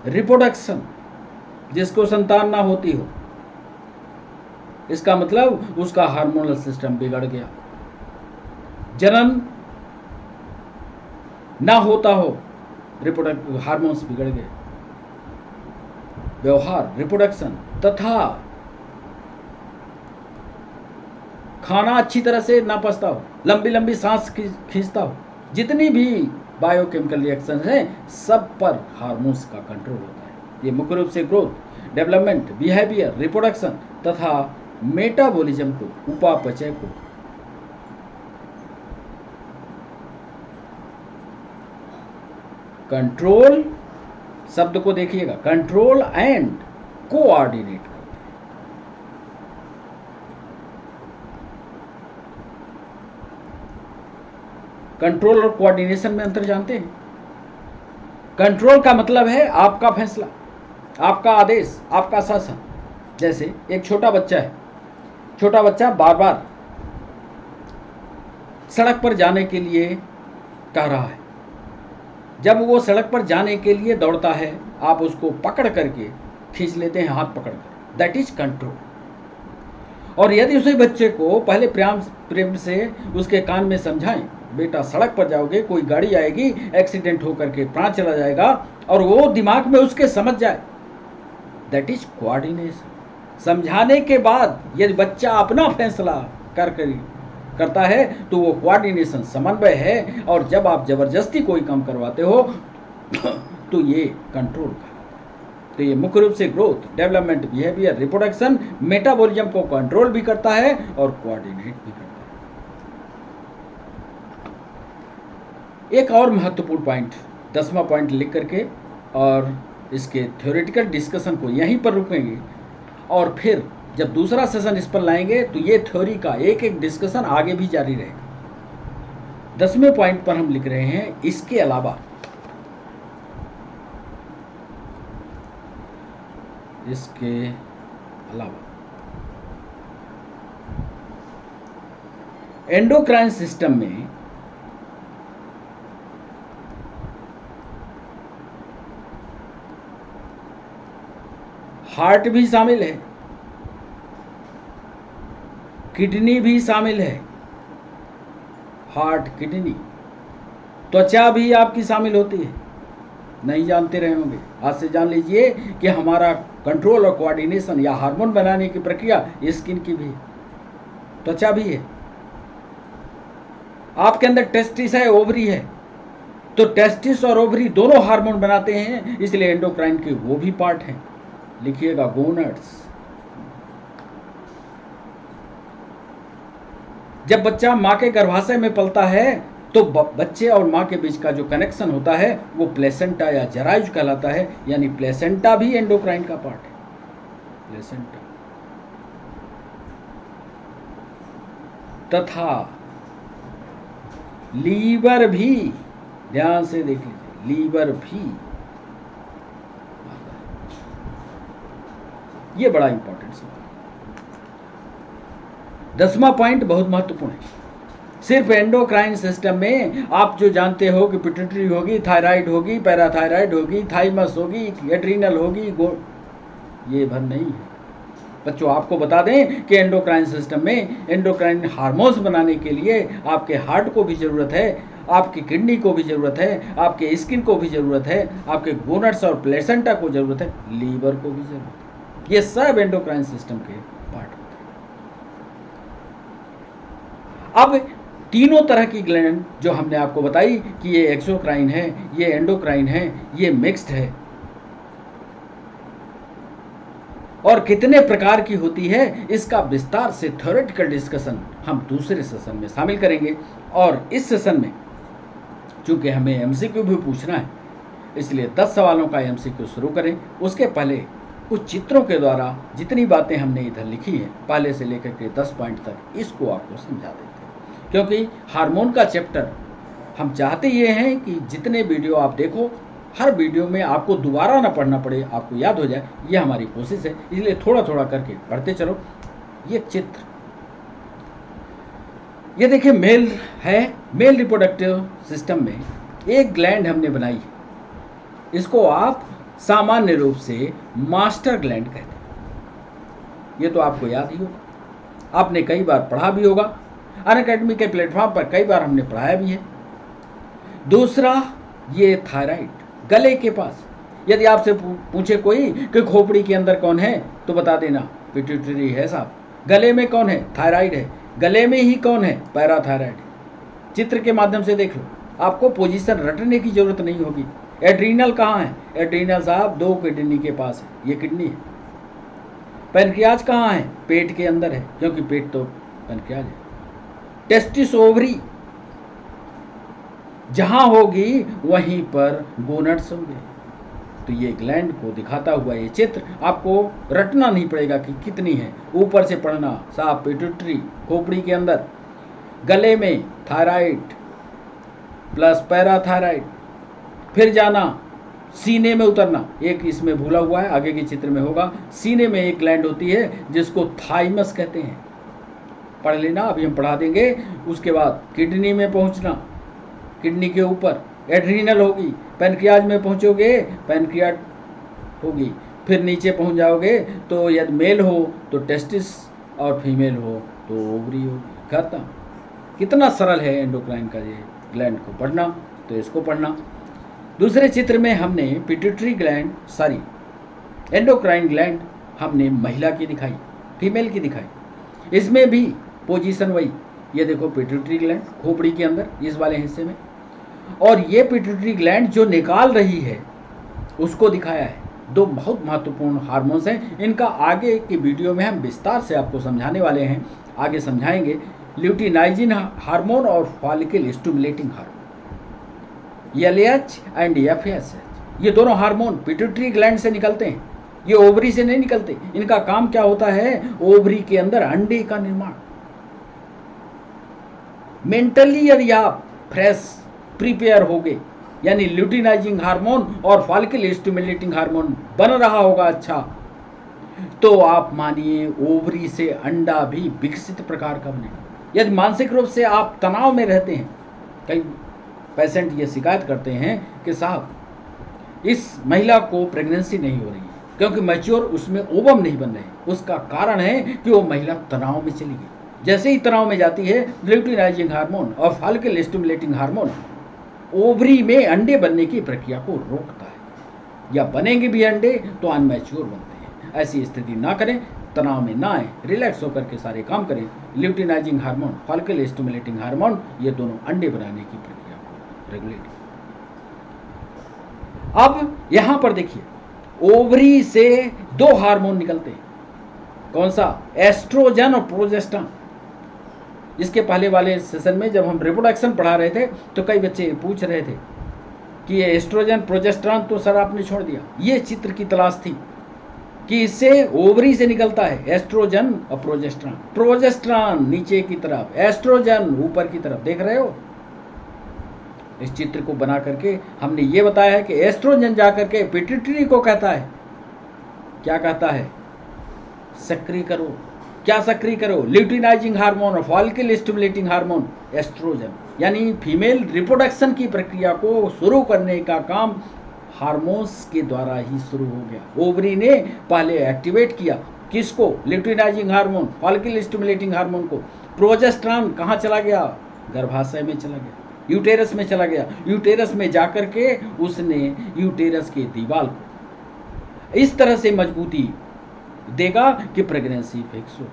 रिप्रोडक्शन, जिसको संतान ना होती हो, इसका मतलब उसका हार्मोनल सिस्टम बिगड़ गया। जनन ना होता हो, रिप्रोडक्टिव हार्मोन्स बिगड़ गए। व्यवहार, रिप्रोडक्शन तथा खाना अच्छी तरह से ना पचता हो, लंबी लंबी सांस खींचता हो, जितनी भी बायोकेमिकल रिएक्शन हैं, सब पर हार्मोन्स का कंट्रोल होता है। ये मुख्य रूप से ग्रोथ, डेवलपमेंट, बिहेवियर, रिप्रोडक्शन तथा मेटाबॉलिज्म को, उपापचय को कंट्रोल, शब्द को देखिएगा, कंट्रोल एंड कोऑर्डिनेट करते हैं। कंट्रोल और कोऑर्डिनेशन में अंतर जानते हैं? कंट्रोल का मतलब है आपका फैसला, आपका आदेश, आपका शासन। जैसे एक छोटा बच्चा है, छोटा बच्चा बार बार सड़क पर जाने के लिए कह रहा है। जब वो सड़क पर जाने के लिए दौड़ता है, आप उसको पकड़ करके खींच लेते हैं, हाथ पकड़ कर, दैट इज कंट्रोल। और यदि उसी बच्चे को पहले प्रेम से उसके कान में समझाएं, बेटा सड़क पर जाओगे, कोई गाड़ी आएगी, एक्सीडेंट होकर के प्राण चला जाएगा, और वो दिमाग में उसके समझ जाए, दैट इज कोऑर्डिनेशन। समझाने के बाद यदि बच्चा अपना फैसला करता है तो वो कोऑर्डिनेशन, समन्वय है। और जब आप जबरदस्ती कोई काम करवाते हो तो ये कंट्रोल का। तो ये मुख्य रूप से growth, development, behaviour, reproduction, metabolism को कंट्रोल भी करता है और कोऑर्डिनेट भी करता है। एक और महत्वपूर्ण पॉइंट, 10वां पॉइंट लिख करके और इसके थ्योरेटिकल डिस्कशन को यहीं पर रुकेंगे, और फिर जब दूसरा सेशन इस पर लाएंगे तो ये थ्योरी का एक एक डिस्कशन आगे भी जारी रहेगा। 10वें पॉइंट पर हम लिख रहे हैं, इसके अलावा एंडोक्राइन सिस्टम में हार्ट भी शामिल है, किडनी भी शामिल है, हार्ट किडनी, त्वचा भी आपकी शामिल होती है। नहीं जानते रहे होंगे, आज से जान लीजिए कि हमारा कंट्रोल और कोऑर्डिनेशन या हार्मोन बनाने की प्रक्रिया स्किन की भी है, त्वचा भी है। आपके अंदर टेस्टिस है, ओवरी है, तो टेस्टिस और ओवरी दोनों हार्मोन बनाते हैं, इसलिए एंडोक्राइन के वो भी पार्ट हैं। लिखिएगा गोनड्स। जब बच्चा मां के गर्भाशय में पलता है तो बच्चे और मां के बीच का जो कनेक्शन होता है वो प्लेसेंटा या जरायुज कहलाता है, यानी प्लेसेंटा भी एंडोक्राइन का पार्ट है। प्लेसेंटा तथा लीवर भी, ध्यान से देख लीजिए, लीवर भी, ये बड़ा इंपॉर्टेंट सवाल। 10वां पॉइंट बहुत महत्वपूर्ण है। सिर्फ एंडोक्राइन सिस्टम में आप जो जानते हो कि पिट्यूटरी होगी, थायराइड होगी, पैराथायराइड होगी, थाइमस होगी, एड्रीनल होगी, ये भर नहीं है बच्चों। आपको बता दें कि एंडोक्राइन सिस्टम में एंडोक्राइन हार्मोन्स बनाने के लिए आपके हार्ट को भी ज़रूरत है, आपकी किडनी को भी ज़रूरत है, आपके स्किन को भी ज़रूरत है, आपके गोनड्स और प्लेसेंटा को ज़रूरत है, लीवर को भी ज़रूरत है। ये सब एंडोक्राइन सिस्टम के पार्ट होते हैं। अब तीनों तरह की ग्लैंड जो हमने आपको बताई कि ये एक्सोक्राइन है, ये एंडोक्राइन है, ये मिक्स्ड है, और कितने प्रकार की होती है इसका विस्तार से थ्योरेटिकल डिस्कशन हम दूसरे सेशन में शामिल करेंगे। और इस सेशन में चूंकि हमें एमसीक्यू भी पूछना है, इसलिए 10 सवालों का एमसीक्यू शुरू करें। उसके पहले कुछ चित्रों के द्वारा जितनी बातें हमने इधर लिखी हैं पहले से लेकर के 10 पॉइंट तक, इसको आपको समझा देते हैं, क्योंकि हार्मोन का चैप्टर हम चाहते ये हैं कि जितने वीडियो आप देखो, हर वीडियो में आपको दोबारा ना पढ़ना पड़े, आपको याद हो जाए, ये हमारी कोशिश है। इसलिए थोड़ा थोड़ा करके पढ़ते चलो। ये चित्र, ये देखिए मेल है, मेल रिप्रोडक्टिव सिस्टम में एक ग्लैंड हमने बनाई है, इसको आप सामान्य रूप से मास्टर ग्लैंड कहते हैं। ये तो आपको याद ही होगा, आपने कई बार पढ़ा भी होगा, अनअकैडमी के प्लेटफॉर्म पर कई बार हमने पढ़ाया भी है। दूसरा, ये थायराइड गले के पास। यदि आपसे पूछे कोई कि खोपड़ी के अंदर कौन है तो बता देना पिट्यूटरी है साहब। गले में कौन है? थायराइड है। गले में ही कौन है? पैराथायराइड। चित्र के माध्यम से देख लो, आपको पोजीशन रटने की जरूरत नहीं होगी। एड्रीनल कहाँ है? एड्रीनल साहब 2 किडनी के पास है, ये किडनी है। पैनक्रियाज कहाँ है? पेट के अंदर है, क्योंकि पेट तो पैनक्रियाज है। टेस्टिस ओवरी जहां होगी वहीं पर गोनड्स होंगे। तो ये ग्लैंड को दिखाता हुआ ये चित्र आपको रटना नहीं पड़ेगा कि कितनी है, ऊपर से पढ़ना साहब। पिट्यूटरी खोपड़ी के अंदर, गले में थायराइड प्लस पैराथायराइड, फिर जाना सीने में उतरना। एक इसमें भूला हुआ है, आगे के चित्र में होगा। सीने में एक ग्लैंड होती है जिसको थाइमस कहते हैं, पढ़ लेना, अभी हम पढ़ा देंगे। उसके बाद किडनी में पहुंचना, किडनी के ऊपर एड्रीनल होगी, पैनक्रियाज में पहुंचोगे पैनक्रियाट होगी, फिर नीचे पहुंच जाओगे तो यदि मेल हो तो टेस्टिस और फीमेल हो तो ओवरी होगी। खत्म। कितना सरल है एंडोक्राइन का ये ग्लैंड को पढ़ना, तो इसको पढ़ना। दूसरे चित्र में हमने pituitary gland, sorry endocrine gland हमने महिला की दिखाई, फीमेल की दिखाई। इसमें भी पोजीशन वही, ये देखो पिट्यूटरी ग्लैंड खोपड़ी के अंदर इस वाले हिस्से में, और ये पिट्यूटरी ग्लैंड जो निकाल रही है उसको दिखाया है। 2 बहुत महत्वपूर्ण हार्मोन्स हैं, इनका आगे की वीडियो में हम विस्तार से आपको समझाने वाले हैं, आगे समझाएंगे। ल्यूटिनाइजिन हार्मोन और follicle stimulating hormone, LH and FSH, ये दोनों हार्मोन पिट्यूटरी ग्लैंड से निकलते हैं, ये ओवरी से नहीं निकलते। इनका काम क्या होता है? ओवरी के अंदर अंडे का निर्माण। मेंटली यदि आप फ्रेश प्रिपेयर हो गए, यानी ल्यूटिनाइजिंग हार्मोन और फॉलिकल स्टिमुलेटिंग हार्मोन बन रहा होगा अच्छा, तो आप मानिए ओवरी से अंडा भी विकसित प्रकार का बनेगा। यदि मानसिक रूप से आप तनाव में रहते हैं, कई पेशेंट ये शिकायत करते हैं कि साहब इस महिला को प्रेगनेंसी नहीं हो रही है क्योंकि मैच्योर उसमें ओवम नहीं बन रहे। उसका कारण है कि वो महिला तनाव में चली गई। जैसे ही तनाव में जाती है, ल्यूटिनाइजिंग हार्मोन और फॉलिकल स्टिमुलेटिंग हार्मोन ओवरी में अंडे बनने की प्रक्रिया को रोकता है, या बनेंगे भी अंडे तो अनमैच्योर बनते हैं। ऐसी स्थिति ना करें, तनाव में ना आए, रिलैक्स होकर के सारे काम करें। Luteinizing hormone, follicle stimulating hormone, ये दोनों अंडे बनाने की प्रक्रिया को रेगुलेट। अब यहां पर देखिए, ओवरी से दो हार्मोन निकलते हैं। कौन सा? एस्ट्रोजन और प्रोजेस्टेरॉन। इसके पहले वाले सेशन में जब हम रिप्रोडक्शन पढ़ा रहे थे तो कई बच्चे पूछ रहे थे कि ये एस्ट्रोजन प्रोजेस्टेरॉन तो सर आपने छोड़ दिया। ये चित्र की तलाश थी कि इससे ओवरी से निकलता है एस्ट्रोजन और प्रोजेस्टेरॉन। प्रोजेस्टेरॉन नीचे की तरफ, एस्ट्रोजन ऊपर की तरफ। देख रहे हो? इस चित्र को बना करके हमने ये बताया है कि एस्ट्रोजन जाकर के पिट्यूटरी को कहता है, क्या कहता है? सक्रिय करो। क्या सक्रिय करो? ल्यूटिनाइजिंग हार्मोन और फॉलिकल स्टिमुलेटिंग हार्मोन, एस्ट्रोजन। यानी फीमेल रिप्रोडक्शन की प्रक्रिया को शुरू करने का काम हार्मोन्स के द्वारा ही शुरू हो गया। ओवरी ने पहले एक्टिवेट किया किसको? Luteinizing hormone, follicle stimulating hormone को। प्रोजेस्टेरॉन कहाँ चला गया? गर्भाशय में चला गया, यूटेरस में चला गया। यूटेरस में जाकर के उसने यूटेरस के दीवार को इस तरह से मजबूती देगा कि प्रेगनेंसी फिक्स हो।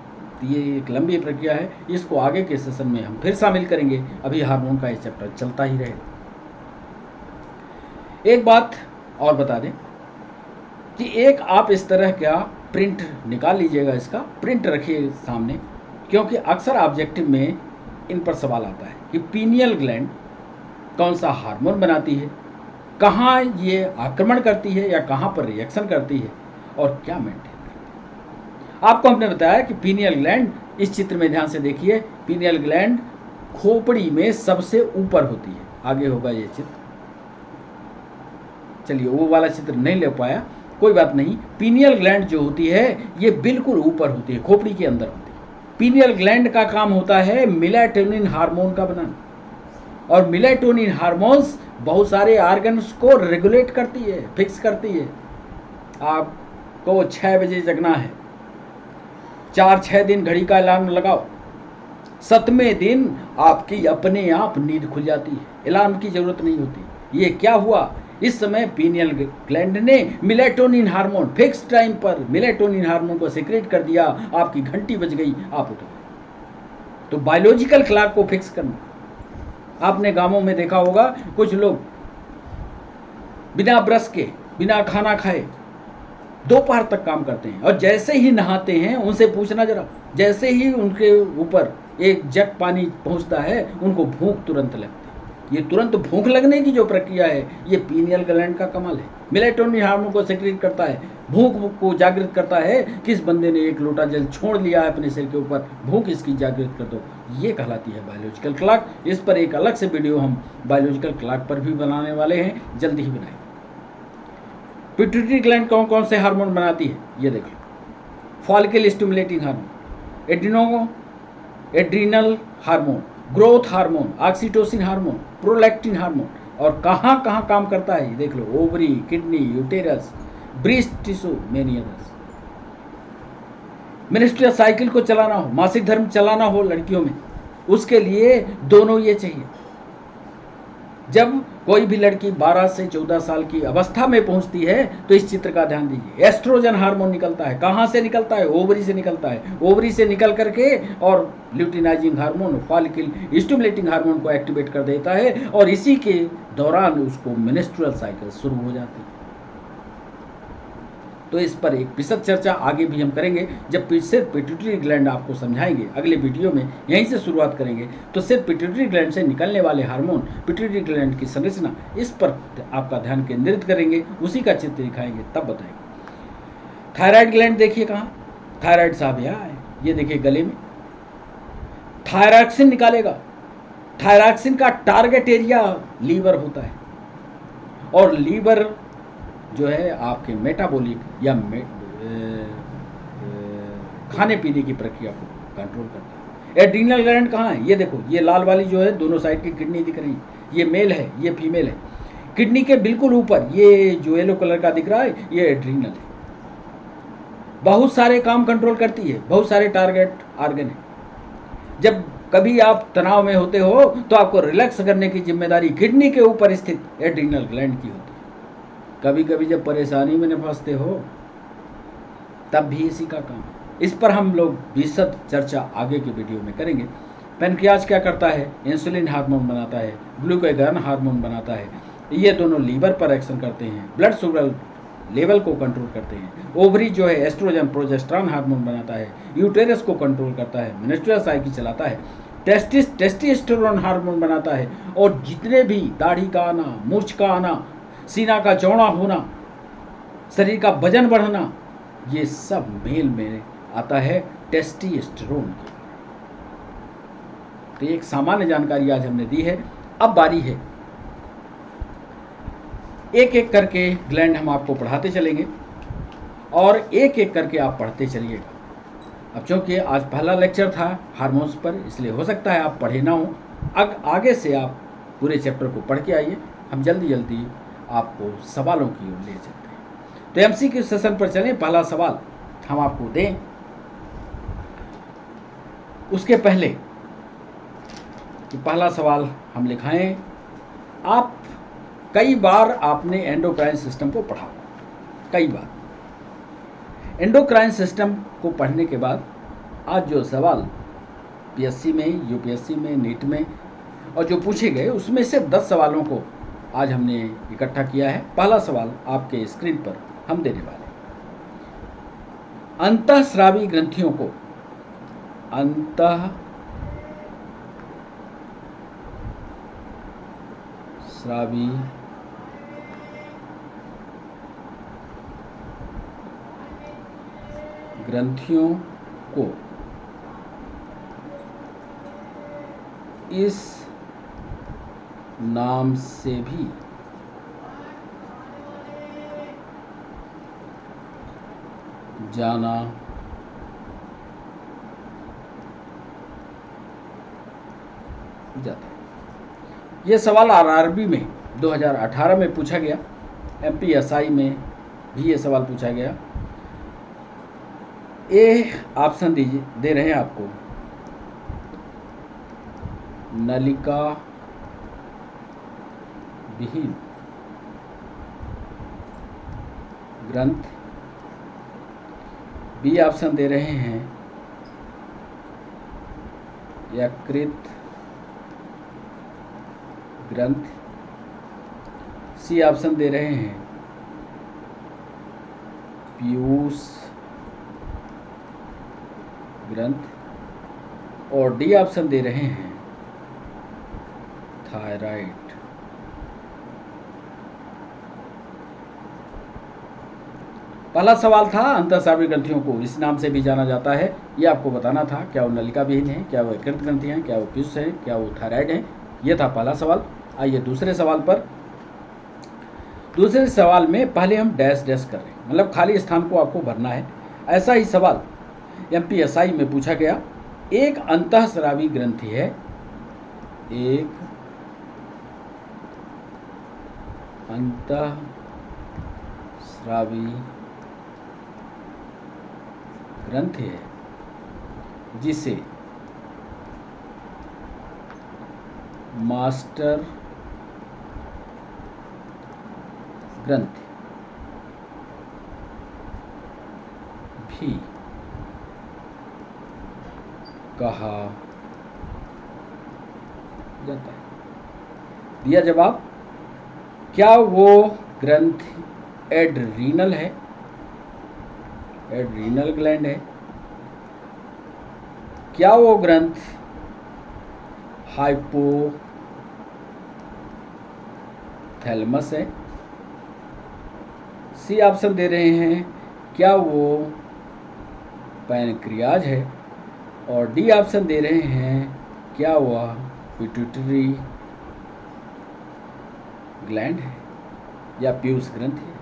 ये एक लंबी प्रक्रिया है, इसको आगे के सेशन में हम फिर शामिल करेंगे। अभी हार्मोन का ये चैप्टर चलता ही रहेगा। एक बात और बता दें कि एक आप इस तरह का प्रिंट निकाल लीजिएगा, इसका प्रिंट रखिए सामने, क्योंकि अक्सर ऑब्जेक्टिव में इन पर सवाल आता है कि पीनियल ग्लैंड कौन सा हार्मोन बनाती है, कहाँ ये आक्रमण करती है या कहाँ पर रिएक्शन करती है, और क्या मेंटेन करती है। आपको हमने बताया कि पीनियल ग्लैंड, इस चित्र में ध्यान से देखिए, पीनियल ग्लैंड खोपड़ी में सबसे ऊपर होती है। आगे होगा ये चित्र, चलिए वो वाला चित्र नहीं ले पाया, कोई बात नहीं। पीनियल ग्लैंड जो होती है ये बिल्कुल ऊपर होती है, खोपड़ी के अंदर होती है। पीनियल ग्लैंड का काम होता है मेलाटोनिन हार्मोन का बनाना, और मेलाटोनिन हार्मोन्स बहुत सारे ऑर्गन्स को रेगुलेट करती है, फिक्स करती है। आपको 6 बजे जगना है, 4-6 दिन घड़ी का अलार्म लगाओ, 7वें दिन आपकी अपने आप नींद खुल जाती है, अलार्म की जरूरत नहीं होती। ये क्या हुआ? इस समय पीनियल ग्लैंड ने मेलाटोनिन हार्मोन फिक्स टाइम पर मेलाटोनिन हार्मोन को सीक्रेट कर दिया, आपकी घंटी बज गई, आप उठ गए। तो बायोलॉजिकल क्लॉक को फिक्स करना। आपने गांवों में देखा होगा, कुछ लोग बिना ब्रश के, बिना खाना खाए दोपहर तक काम करते हैं, और जैसे ही नहाते हैं, उनसे पूछना जरा, जैसे ही उनके ऊपर एक जग पानी पहुंचता है उनको भूख तुरंत लगती है। ये तुरंत भूख लगने की जो प्रक्रिया है, ये पीनियल ग्लैंड का कमाल है। मेलाटोनिन हार्मोन को सेक्रेट करता है, भूख को जागृत करता है। किस बंदे ने 1 लोटा जल छोड़ लिया है अपने सिर के ऊपर, भूख इसकी जागृत कर दो, ये कहलाती है बायोलॉजिकल क्लॉक। इस पर एक अलग से वीडियो हम बायोलॉजिकल क्लॉक पर भी बनाने वाले हैं, जल्दी ही बनाएंगे। पिट्यूटरी ग्लैंड कौन कौन से हार्मोन बनाती है ये देख लो। Follicle stimulating hormone, adrenal hormone, growth hormone, oxytocin hormone, prolactin hormone. और कहाँ कहाँ काम करता है ये देख लो, ovary, kidney, uterus, breast tissue, many others. Menstrual cycle को चलाना हो, मासिक धर्म चलाना हो लड़कियों में, उसके लिए दोनों ये चाहिए। जब कोई भी लड़की 12 से 14 साल की अवस्था में पहुंचती है तो इस चित्र का ध्यान दीजिए। एस्ट्रोजन हार्मोन निकलता है, कहां से निकलता है? ओवरी से निकलता है। ओवरी से निकल करके और luteinizing hormone, follicle stimulating hormone को एक्टिवेट कर देता है, और इसी के दौरान उसको मेंस्ट्रुअल साइकिल शुरू हो जाती है। तो इस पर एक विशद चर्चा आगे भी हम करेंगे, जब सिर्फ पिट्यूटरी ग्लैंड आपको समझाएंगे। अगले वीडियो में यहीं से शुरुआत करेंगे। तो सिर्फ पिट्यूटरी ग्लैंड से निकलने वाले हार्मोन, पिट्यूटरी ग्लैंड की संरचना, इस पर आपका ध्यान केंद्रित करेंगे, उसी का चित्र दिखाएंगे, तब बताएंगे। थायराइड ग्लैंड देखिए कहाँ, थायराइड साहब यहाँ है, ये देखिए गले में थायरॉक्सिन निकालेगा। थायरॉक्सिन का टारगेट एरिया लीवर होता है, और लीवर जो है आपके मेटाबॉलिक या खाने पीने की प्रक्रिया को कंट्रोल करता है। एड्रीनल ग्लैंड कहाँ है? ये देखो, ये लाल वाली जो है दोनों साइड की किडनी दिख रही है, ये मेल है, ये फीमेल है। किडनी के बिल्कुल ऊपर ये जो येलो कलर का दिख रहा है, ये एड्रीनल है। बहुत सारे काम कंट्रोल करती है, बहुत सारे टारगेट ऑर्गन है। जब कभी आप तनाव में होते हो तो आपको रिलैक्स करने की जिम्मेदारी किडनी के ऊपर स्थित एड्रीनल ग्लैंड की होती है। कभी कभी जब परेशानी में फंसते हो तब भी इसी का काम है। इस पर हम लोग विशद चर्चा आगे के वीडियो में करेंगे। पैनक्रियाज क्या करता है? इंसुलिन हार्मोन बनाता है, ग्लूकागॉन हार्मोन बनाता है। ये दोनों लीवर पर एक्शन करते हैं, ब्लड शुगर लेवल को कंट्रोल करते हैं। ओवरी जो है एस्ट्रोजन प्रोजेस्टेरॉन हार्मोन बनाता है, यूटेरस को कंट्रोल करता है, मेंस्ट्रुअल साइकिल चलाता है, टेस्टोस्टेरोन हार्मोन बनाता है। और जितने भी दाढ़ी का आना, मूंछ का आना, सीना का चौड़ा होना, शरीर का वजन बढ़ना, ये सब मेल में आता है टेस्टोस्टेरोन के। तो एक सामान्य जानकारी आज हमने दी है। अब बारी है, एक एक करके ग्लैंड हम आपको पढ़ाते चलेंगे और एक एक करके आप पढ़ते चलिएगा। अब चूँकि आज पहला लेक्चर था हार्मोन्स पर, इसलिए हो सकता है आप पढ़े ना हो। आगे से आप पूरे चैप्टर को पढ़ के आइए, हम जल्दी जल्दी आपको सवालों की ओर ले चलते हैं। तो एमसीक्यू सेशन पर चलें। पहला सवाल हम आपको दें उसके पहले कि पहला सवाल हम लिखाएं। आप कई बार आपने एंडोक्राइन सिस्टम को पढ़ा, कई बार एंडोक्राइन सिस्टम को पढ़ने के बाद आज जो सवाल पीएससी में, यूपीएससी में, नीट में और जो पूछे गए उसमें से 10 सवालों को आज हमने इकट्ठा किया है। पहला सवाल आपके स्क्रीन पर हम देने वाले हैं। अंतःस्रावी ग्रंथियों को अंतःस्रावी ग्रंथियों को इस नाम से भी जाना जाता है। यह सवाल आरआरबी में 2018 में पूछा गया, एमपीएसआई में भी ये सवाल पूछा गया। ए ऑप्शन दे रहे हैं आपको, नलिका विहीन ग्रंथ। बी ऑप्शन दे रहे हैं यकृत ग्रंथ। सी ऑप्शन दे रहे हैं पीयूष ग्रंथ। और डी ऑप्शन दे रहे हैं थायराइड। पहला सवाल था अंतःस्रावी ग्रंथियों को इस नाम से भी जाना जाता है। यह आपको बताना था, क्या वो नलिका विहीन है, क्या वो यकृत ग्रंथियां हैं, क्या वो पीयूष है, क्या वो थायराइड है। यह था पहला सवाल। आइए दूसरे सवाल पर। दूसरे सवाल में पहले हम डैश डैश कर रहे हैं, मतलब खाली स्थान को आपको भरना है। ऐसा ही सवाल एमपीएसआई में पूछा गया। एक अंतःस्रावी ग्रंथि है, एक अंतःस्रावी ग्रंथि है जिसे मास्टर ग्रंथि भी कहा जाता है। दिया जवाब, क्या वो ग्रंथि एड्रीनल है, एड्रीनल ग्लैंड है? क्या वो ग्रंथ हाइपोथैलेमस है? सी ऑप्शन दे रहे हैं, क्या वो पैनक्रियाज है? और डी ऑप्शन दे रहे हैं, क्या वह पिट्यूटरी ग्लैंड है या पीयूष ग्रंथि है।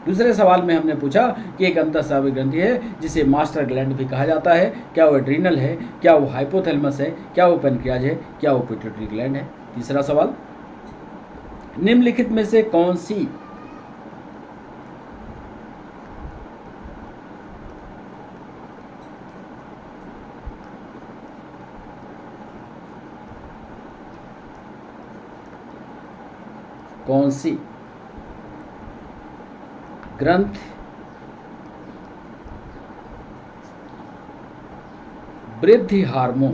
दूसरे सवाल में हमने पूछा कि एक अंतःस्रावी ग्रंथि है जिसे मास्टर ग्लैंड भी कहा जाता है, क्या वो एड्रीनल है, क्या वो हाइपोथैलेमस है, क्या वो पैनक्रियाज है, क्या वो पिट्यूटरी ग्लैंड है। तीसरा सवाल, निम्नलिखित में से कौन सी ग्रंथ वृद्धि हार्मोन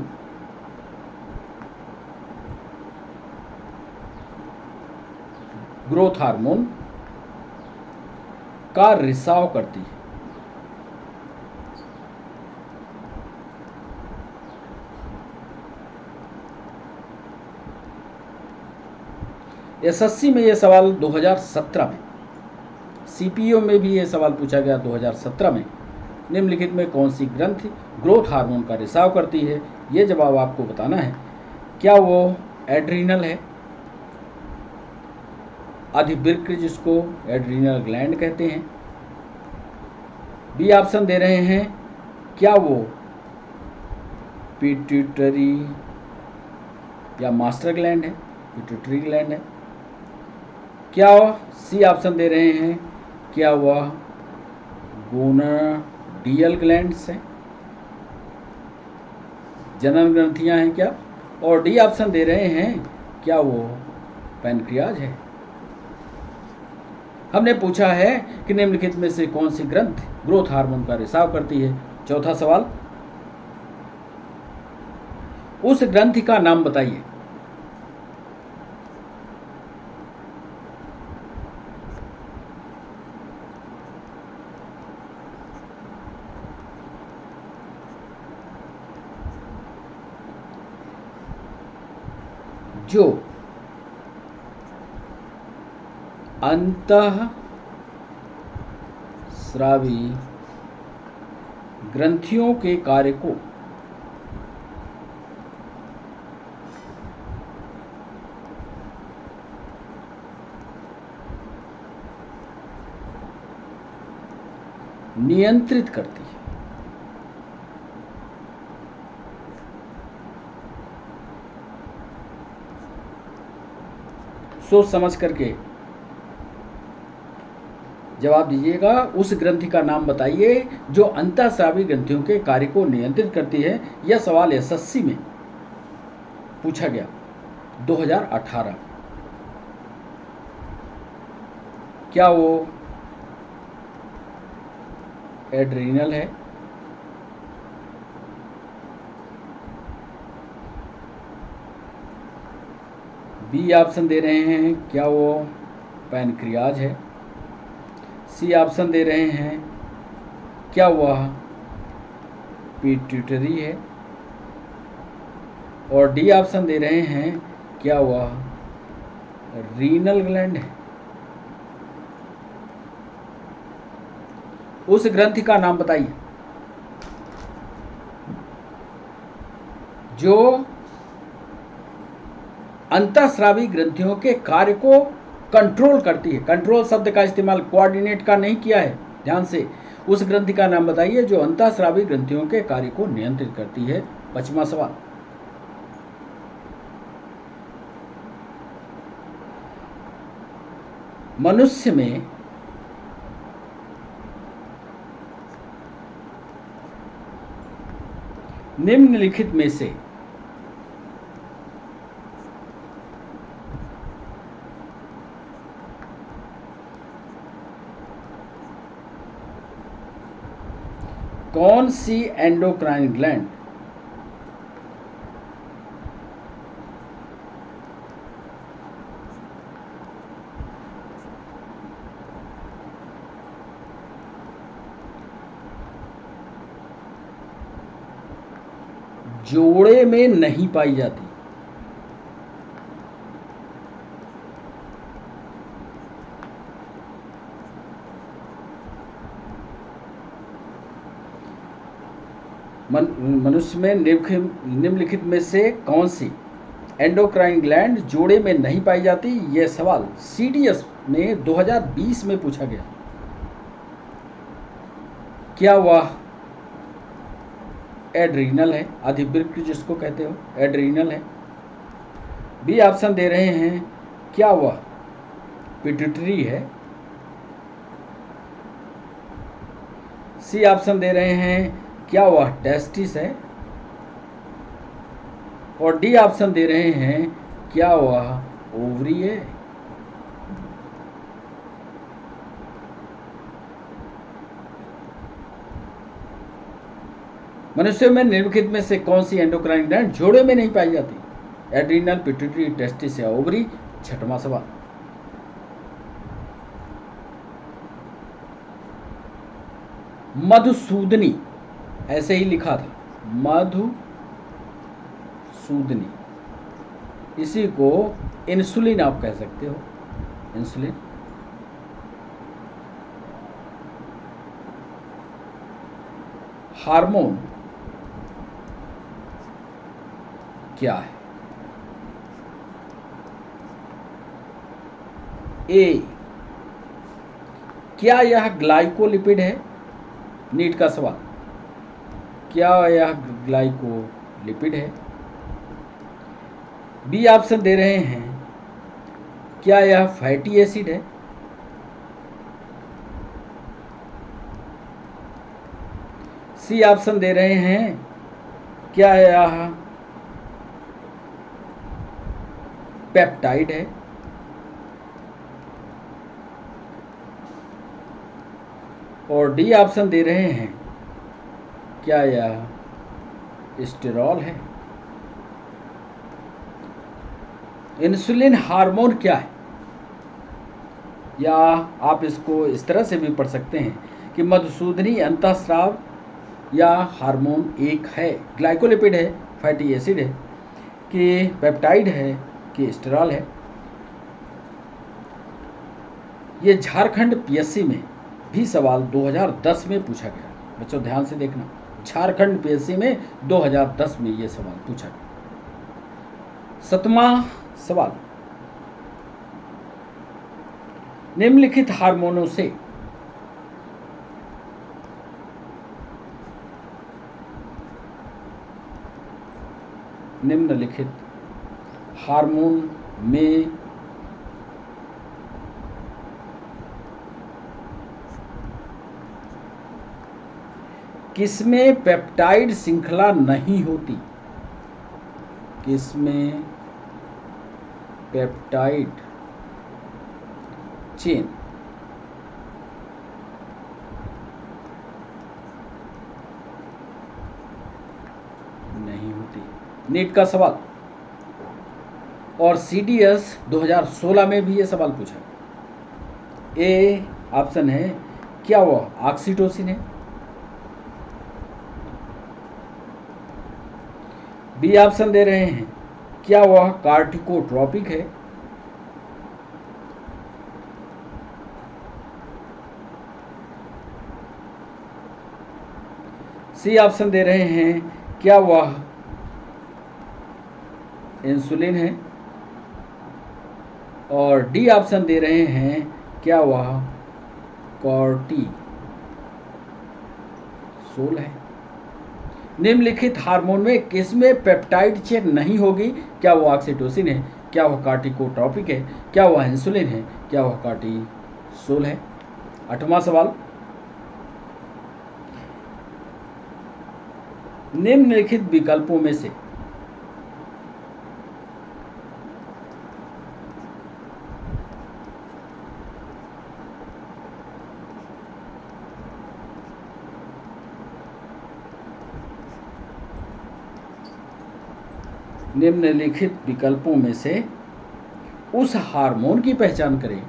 ग्रोथ हार्मोन का रिसाव करती है? एसएससी में यह सवाल 2017 में, सीपीओ में भी यह सवाल पूछा गया 2017 में। निम्नलिखित में कौन सी ग्रंथि ग्रोथ हार्मोन का रिसाव करती है? यह जवाब आपको बताना है। क्या वो एड्रीनल है, अधिवृक्क जिसको एड्रीनल ग्लैंड कहते हैं? बी ऑप्शन दे रहे हैं, क्या वो पिट्यूटरी या मास्टर ग्लैंड है, पिट्यूटरी ग्लैंड है? क्या सी ऑप्शन दे रहे हैं, क्या वह गोनाडियल ग्लैंड्स हैं, जनन ग्रंथियां हैं क्या? और डी ऑप्शन दे रहे हैं, क्या वो पैनक्रियाज है? हमने पूछा है कि निम्नलिखित में से कौन सी ग्रंथ ग्रोथ हार्मोन का रिसाव करती है। चौथा सवाल, उस ग्रंथि का नाम बताइए। जो अंतःस्रावी ग्रंथियों के कार्य को नियंत्रित करती है। सोच समझ करके जवाब दीजिएगा। उस ग्रंथि का नाम बताइए जो अंतःस्रावी ग्रंथियों के कार्य को नियंत्रित करती है। यह सवाल एसएससी में पूछा गया 2018। क्या वो एड्रीनल है, बी ऑप्शन दे रहे हैं, क्या वो पैनक्रियाज है, सी ऑप्शन दे रहे हैं, क्या वह पिट्यूटरी है, और डी ऑप्शन दे रहे हैं, क्या वह रीनल ग्लैंड है। उस ग्रंथि का नाम बताइए जो अंतःस्रावी ग्रंथियों के कार्य को कंट्रोल करती है। कंट्रोल शब्द का इस्तेमाल कोऑर्डिनेट का नहीं किया है, ध्यान से। उस ग्रंथि का नाम बताइए जो अंतःस्रावी ग्रंथियों के कार्य को नियंत्रित करती है। 5वां सवाल, मनुष्य में निम्नलिखित में से कौन सी एंडोक्राइन ग्लैंड जोड़े में नहीं पाई जाती? मनुष्य में निम्नलिखित में से कौन सी एंडोक्राइन ग्लैंड जोड़े में नहीं पाई जाती? यह सवाल CDS में 2020 में पूछा गया। क्या वह एड्रीनल है? अधिवृक्क जिसको कहते हो, एड्रीनल है। बी ऑप्शन दे रहे हैं, क्या वह पिट्यूटरी है? सी ऑप्शन दे रहे हैं, क्या वह टेस्टिस है? और डी ऑप्शन दे रहे हैं, क्या वह ओवरी है? मनुष्यों में निम्नलिखित में से कौन सी एंडोक्राइन ग्लैंड जोड़े में नहीं पाई जाती? एड्रीनल, पिट्यूटरी, टेस्टिस या ओवरी? छठवां सवाल। मधुसूदनी, ऐसे ही लिखा था, मधुसूदनी। इसी को इंसुलिन आप कह सकते हो, इंसुलिन। हार्मोन क्या है? ए, क्या यह ग्लाइकोलिपिड है? नीट का सवाल, क्या यह ग्लाइकोलिपिड है? बी ऑप्शन दे रहे हैं, क्या यह फैटी एसिड है? सी ऑप्शन दे रहे हैं, क्या यह पेप्टाइड है? और डी ऑप्शन दे रहे हैं, क्या यह स्टेरॉल है? इंसुलिन हार्मोन क्या है? या आप इसको इस तरह से भी पढ़ सकते हैं कि मधुसूदनी अंतःस्राव या हार्मोन एक है, ग्लाइकोलिपिड है, फैटी एसिड है, कि पेप्टाइड है, कि स्टेरॉल है। ये झारखंड PSC में भी सवाल 2010 में पूछा गया। बच्चों ध्यान से देखना, झारखंड PSC में 2010 में ये सवाल पूछा गया। 7वां सवाल, निम्नलिखित हार्मोनों से में किसमें पेप्टाइड श्रृंखला नहीं होती? किसमें पेप्टाइड चेन नहीं होती? नीट का सवाल। और CDS 2016 में भी ये सवाल पूछा। ए ऑप्शन है, क्या वह ऑक्सीटोसिन है? बी ऑप्शन दे रहे हैं, क्या वह कार्टिकोट्रोपिक है? सी ऑप्शन दे रहे हैं, क्या वह इंसुलिन है? और डी ऑप्शन दे रहे हैं, क्या वह कॉर्टिसोल है? निम्नलिखित हार्मोन में किसमें पेप्टाइड चेन नहीं होगी? क्या वह ऑक्सीटोसिन है? क्या वह कार्टिकोट्रोपिक है? क्या वह इंसुलिन है? क्या वह कॉर्टिसोल है? 8वां सवाल, निम्नलिखित विकल्पों में से उस हार्मोन की पहचान करें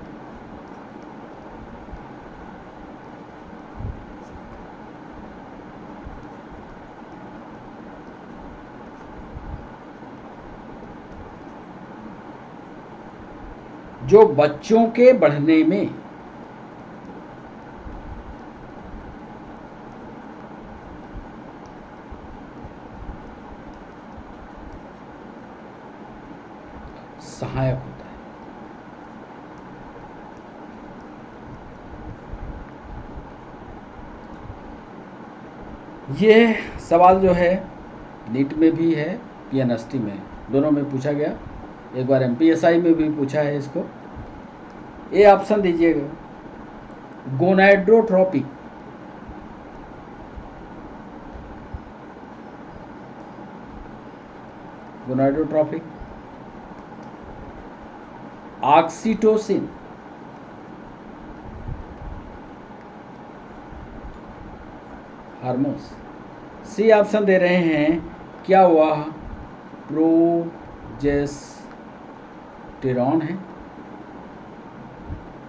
जो बच्चों के बढ़ने में सहायक होता है। ये सवाल जो है नीट में भी है, पीएनएसटी में, दोनों में पूछा गया। एक बार एमपीएसआई में भी पूछा है इसको। ए ऑप्शन दीजिएगा, gonadotropic. Gonadotropic, oxytocin, hormones. C option दे रहे हैं, क्या वह प्रोजेस्टेरॉन है,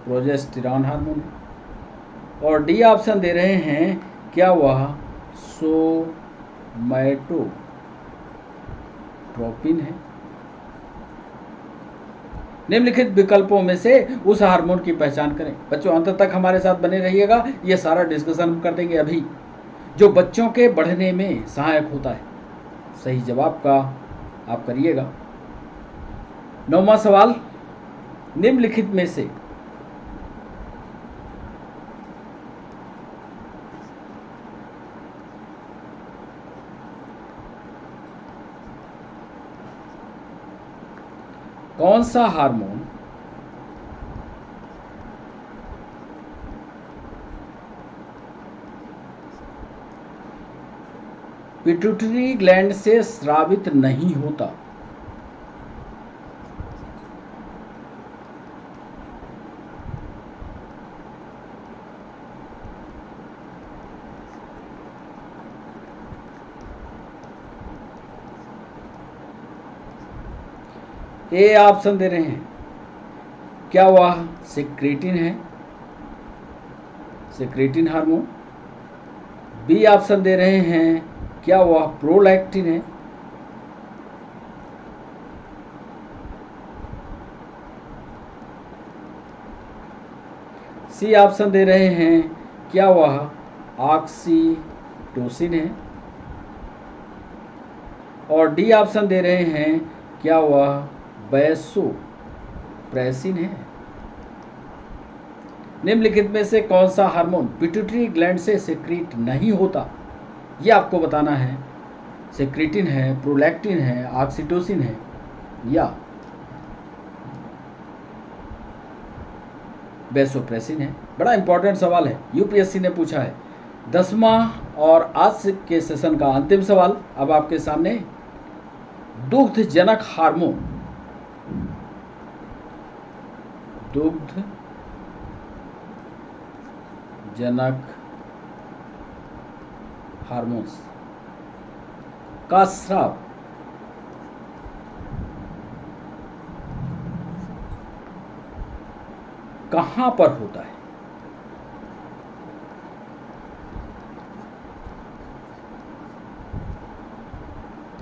प्रोजेस्टेरॉन हार्मोन है। और डी ऑप्शन दे रहे हैं, क्या वह सोमैटोट्रोपिन है। निम्नलिखित विकल्पों में से उस हार्मोन की पहचान करें। बच्चों अंत तक हमारे साथ बने रहिएगा, ये सारा डिस्कशन हम कर देंगे अभी, जो बच्चों के बढ़ने में सहायक होता है। सही जवाब का आप करिएगा। 9वां सवाल, निम्नलिखित में से कौन सा हार्मोन पिट्यूटरी ग्लैंड से स्रावित नहीं होता? ए ऑप्शन दे रहे हैं, क्या वह सेक्रेटिन है, सेक्रेटिन हार्मोन। बी ऑप्शन दे रहे हैं, क्या वह प्रोलैक्टिन है। सी ऑप्शन दे रहे हैं, क्या वह ऑक्सीटोसिन है। और डी ऑप्शन दे रहे हैं, क्या वह वैसोप्रेसिन है। निम्नलिखित में से कौन सा हार्मोन पिट्यूटरी ग्लैंड से सेक्रेट नहीं होता, ये आपको बताना है। सेक्रेटिन है, प्रोलैक्टिन है, ऑक्सीटोसिन है या वैसोप्रेसिन है। बड़ा इंपॉर्टेंट सवाल है, यूपीएससी ने पूछा है। 10वां और आज के सेशन का अंतिम सवाल अब आपके सामने। दुग्धजनक हार्मोन, दुग्धजनक हार्मोन्स का स्राव कहां पर होता है?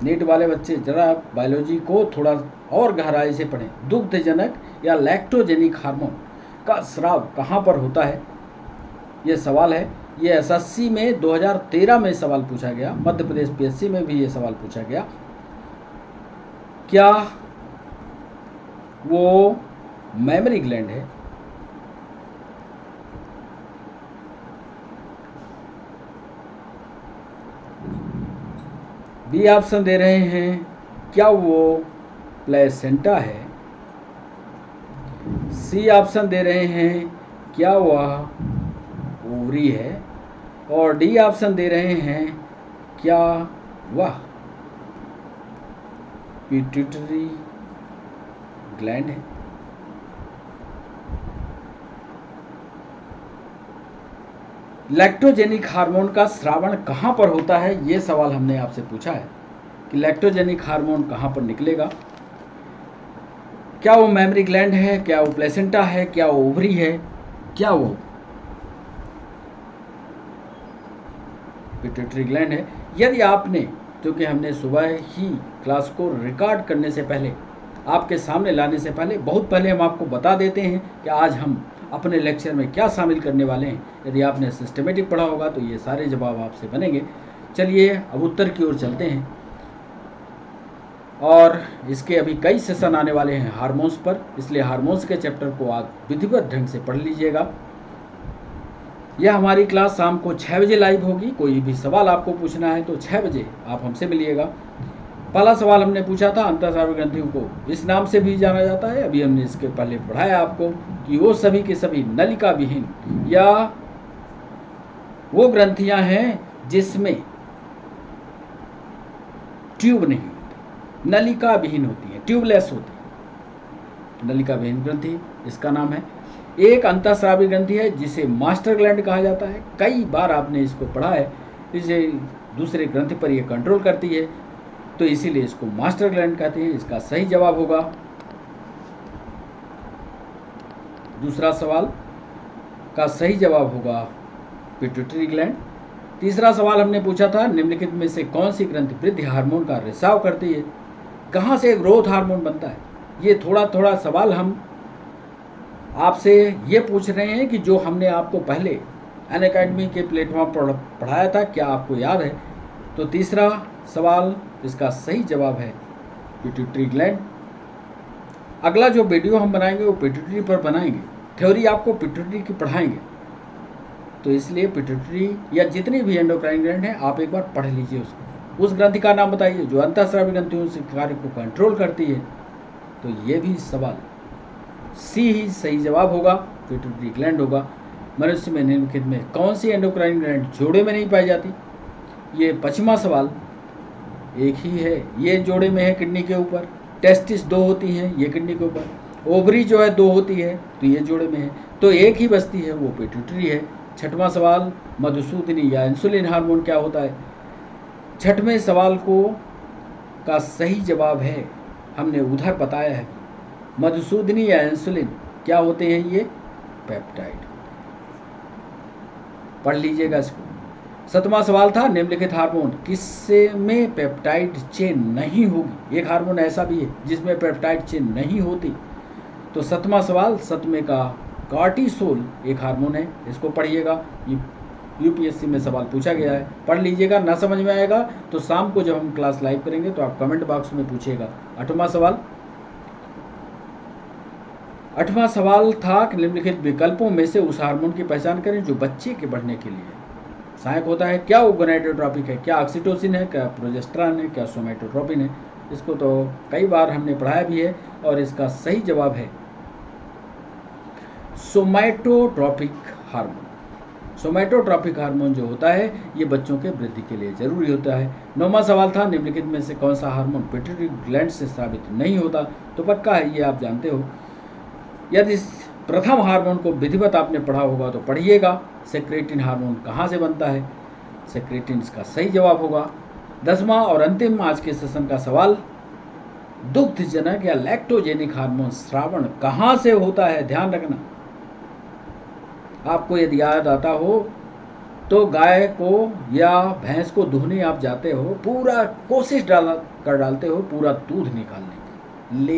नीट वाले बच्चे जरा बायोलॉजी को थोड़ा और गहराई से पढ़ें। दुग्धजनक या लैक्टोजेनिक हार्मोन का स्राव कहां पर होता है, यह सवाल है। ये एसएससी में 2013 में सवाल पूछा गया, मध्य प्रदेश पीएससी में भी ये सवाल पूछा गया। क्या वो मेमोरी ग्लैंड है, बी ऑप्शन दे रहे हैं, क्या वो प्लेसेंटा है। सी ऑप्शन दे रहे हैं, क्या वह ओवरी है। और डी ऑप्शन दे रहे हैं, क्या वह पिट्यूटरी ग्लैंड है। लैक्टोजेनिक हार्मोन का स्रावण कहां पर होता है, यह सवाल हमने आपसे पूछा है कि लैक्टोजेनिक हार्मोन कहां पर निकलेगा। क्या वो मेमोरी ग्लैंड है, क्या वो प्लेसेंटा है, क्या वो ओवरी है, क्या वो पिट्यूटरी ग्लैंड है। यदि आपने, क्योंकि हमने सुबह ही क्लास को रिकॉर्ड करने से पहले, आपके सामने लाने से पहले, बहुत पहले हम आपको बता देते हैं कि आज हम अपने लेक्चर में क्या शामिल करने वाले हैं। यदि आपने सिस्टमेटिक पढ़ा होगा तो ये सारे जवाब आपसे बनेंगे। चलिए अब उत्तर की ओर चलते हैं। और इसके अभी कई सेशन आने वाले हैं हार्मोन्स पर, इसलिए हार्मोन्स के चैप्टर को आप विधिवत ढंग से पढ़ लीजिएगा। यह हमारी क्लास शाम को 6 बजे लाइव होगी। कोई भी सवाल आपको पूछना है तो 6 बजे आप हमसे मिलिएगा। पहला सवाल हमने पूछा था, अंतःस्रावी ग्रंथियों को इस नाम से भी जाना जाता है। अभी हमने इसके पहले पढ़ाया आपको कि वो सभी के सभी नलिका विहीन या वो ग्रंथियां हैं जिसमें ट्यूब नहीं होती, नलिका विहीन होती है, ट्यूबलेस होती है, नलिका विहीन ग्रंथि इसका नाम है। एक अंतःस्रावी ग्रंथि है जिसे मास्टर ग्लैंड कहा जाता है। कई बार आपने इसको पढ़ा है। इसे दूसरे ग्रंथि पर यह कंट्रोल करती है, तो इसीलिए इसको मास्टर ग्लैंड कहते हैं। इसका सही जवाब होगा दूसरा सवाल का सही जवाब होगा पिट्यूटरी ग्लैंड। तीसरा सवाल हमने पूछा था, निम्नलिखित में से कौन सी ग्रंथि वृद्धि हार्मोन का रिसाव करती है? कहाँ से ग्रोथ हार्मोन बनता है? ये थोड़ा थोड़ा सवाल हम आपसे ये पूछ रहे हैं कि जो हमने आपको पहले अनअकैडमी के प्लेटफॉर्म पर पढ़ाया था, क्या आपको याद है? तो तीसरा सवाल इसका सही जवाब है पिट्यूटरी ग्लैंड। अगला जो वीडियो हम बनाएंगे वो पिट्यूटरी पर बनाएंगे। थ्योरी आपको पिट्यूटरी की पढ़ाएंगे, तो इसलिए पिट्यूटरी या जितनी भी एंडोक्राइन ग्लैंड है आप एक बार पढ़ लीजिए उसको। उस ग्रंथि का नाम बताइए जो अंतःस्रावी ग्रंथियों से कार्य को कंट्रोल करती है। तो ये भी सवाल सी ही सही जवाब होगा, पिट्यूटरी ग्लैंड होगा। मनुष्य में निम्नलिखित में कौन सी एंडोक्राइन ग्लैंड जोड़े में नहीं पाई जाती? ये 5वां सवाल एक ही है, ये जोड़े में है किडनी के ऊपर। टेस्टिस 2 होती हैं, ये किडनी के ऊपर। ओवरी जो है 2 होती है, तो ये जोड़े में है, तो एक ही बचती है, वो पिट्यूटरी है। 6वां सवाल, मधुसूदनी या इंसुलिन हार्मोन क्या होता है? 6वें सवाल को का सही जवाब है, हमने उधर बताया है, मधुसूदनी या इंसुलिन क्या होते हैं? ये पेप्टाइड। पढ़ लीजिएगा इसको। 7वां सवाल था, निम्नलिखित हार्मोन किससे में पेप्टाइड चेन नहीं होगी? एक हार्मोन ऐसा भी है जिसमें पेप्टाइड चेन नहीं होती। तो 7वां सवाल, 7वें का कार्टिसोल एक हार्मोन है, इसको पढ़िएगा। यूपीएससी में सवाल पूछा गया है, पढ़ लीजिएगा। ना समझ में आएगा तो शाम को जब हम क्लास लाइव करेंगे तो आप कमेंट बॉक्स में पूछिएगा। 8वां सवाल था कि निम्नलिखित विकल्पों में से उस हार्मोन की पहचान करें जो बच्चे के बढ़ने के लिए सहायक होता है। क्या वो गोनाडोट्रोपिक है, क्या ऑक्सीटोसिन है, क्या प्रोजेस्टेरॉन है, क्या सोमैटोट्रोपिन है? इसको तो कई बार हमने पढ़ाया भी है और इसका सही जवाब है सोमैटोट्रोपिक हार्मोन। सोमैटोट्रोपिक हार्मोन जो होता है ये बच्चों के वृद्धि के लिए जरूरी होता है। 9वां सवाल था, निम्नलिखित में से कौन सा हार्मोन पिट्यूटरी ग्लैंड से स्रावित नहीं होता? तो पक्का है, ये आप जानते हो। यदि प्रथम हार्मोन को विधिवत आपने पढ़ा होगा तो पढ़िएगा। सेक्रेटिन हार्मोन कहाँ से बनता है? सेक्रेटिन इसका सही जवाब होगा। 10वां और अंतिम आज के सेशन का सवाल, दुग्धजनक या लैक्टोजेनिक हार्मोन स्रावण कहाँ से होता है? ध्यान रखना, आपको यदि याद आता हो तो गाय को या भैंस को दुहने आप जाते हो, पूरा कोशिश कर डालते हो पूरा दूध निकालने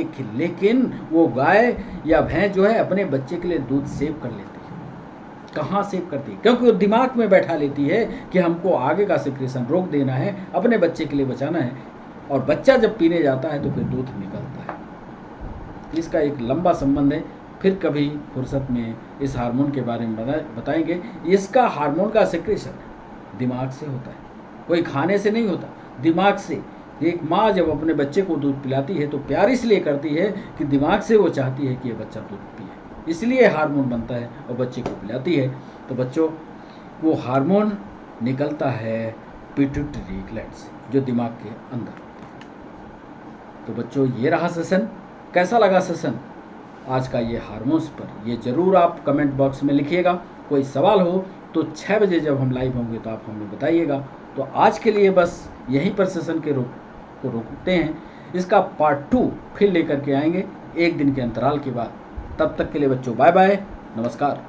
की, लेकिन वो गाय या भैंस जो है अपने बच्चे के लिए दूध सेव कर लेती है। कहाँ सेव करती है? क्योंकि वो दिमाग में बैठा लेती है कि हमको आगे का सिक्रेशन रोक देना है, अपने बच्चे के लिए बचाना है, और बच्चा जब पीने जाता है तो फिर दूध निकलता है। इसका एक लंबा संबंध है, फिर कभी फुर्सत में इस हार्मोन के बारे में बताएंगे। इसका हार्मोन का सिक्रेशन दिमाग से होता है, कोई खाने से नहीं होता, दिमाग से। एक माँ जब अपने बच्चे को दूध पिलाती है तो प्यार इसलिए करती है कि दिमाग से वो चाहती है कि ये बच्चा दूध पिए, इसलिए हार्मोन बनता है और बच्चे को पिलाती है। तो बच्चों, वो हार्मोन निकलता है पिट्यूटरी ग्लैंड से जो दिमाग के अंदर होता है। तो बच्चों, ये रहा सेशन। कैसा लगा सेशन आज का ये हार्मोन्स पर? ये ज़रूर आप कमेंट बॉक्स में लिखिएगा। कोई सवाल हो तो 6 बजे जब हम लाइव होंगे तो आप हमें बताइएगा। तो आज के लिए बस यहीं पर सेशन को रोकते हैं। इसका पार्ट 2 फिर लेकर के आएंगे एक दिन के अंतराल के बाद। तब तक के लिए बच्चों बाय बाय, नमस्कार।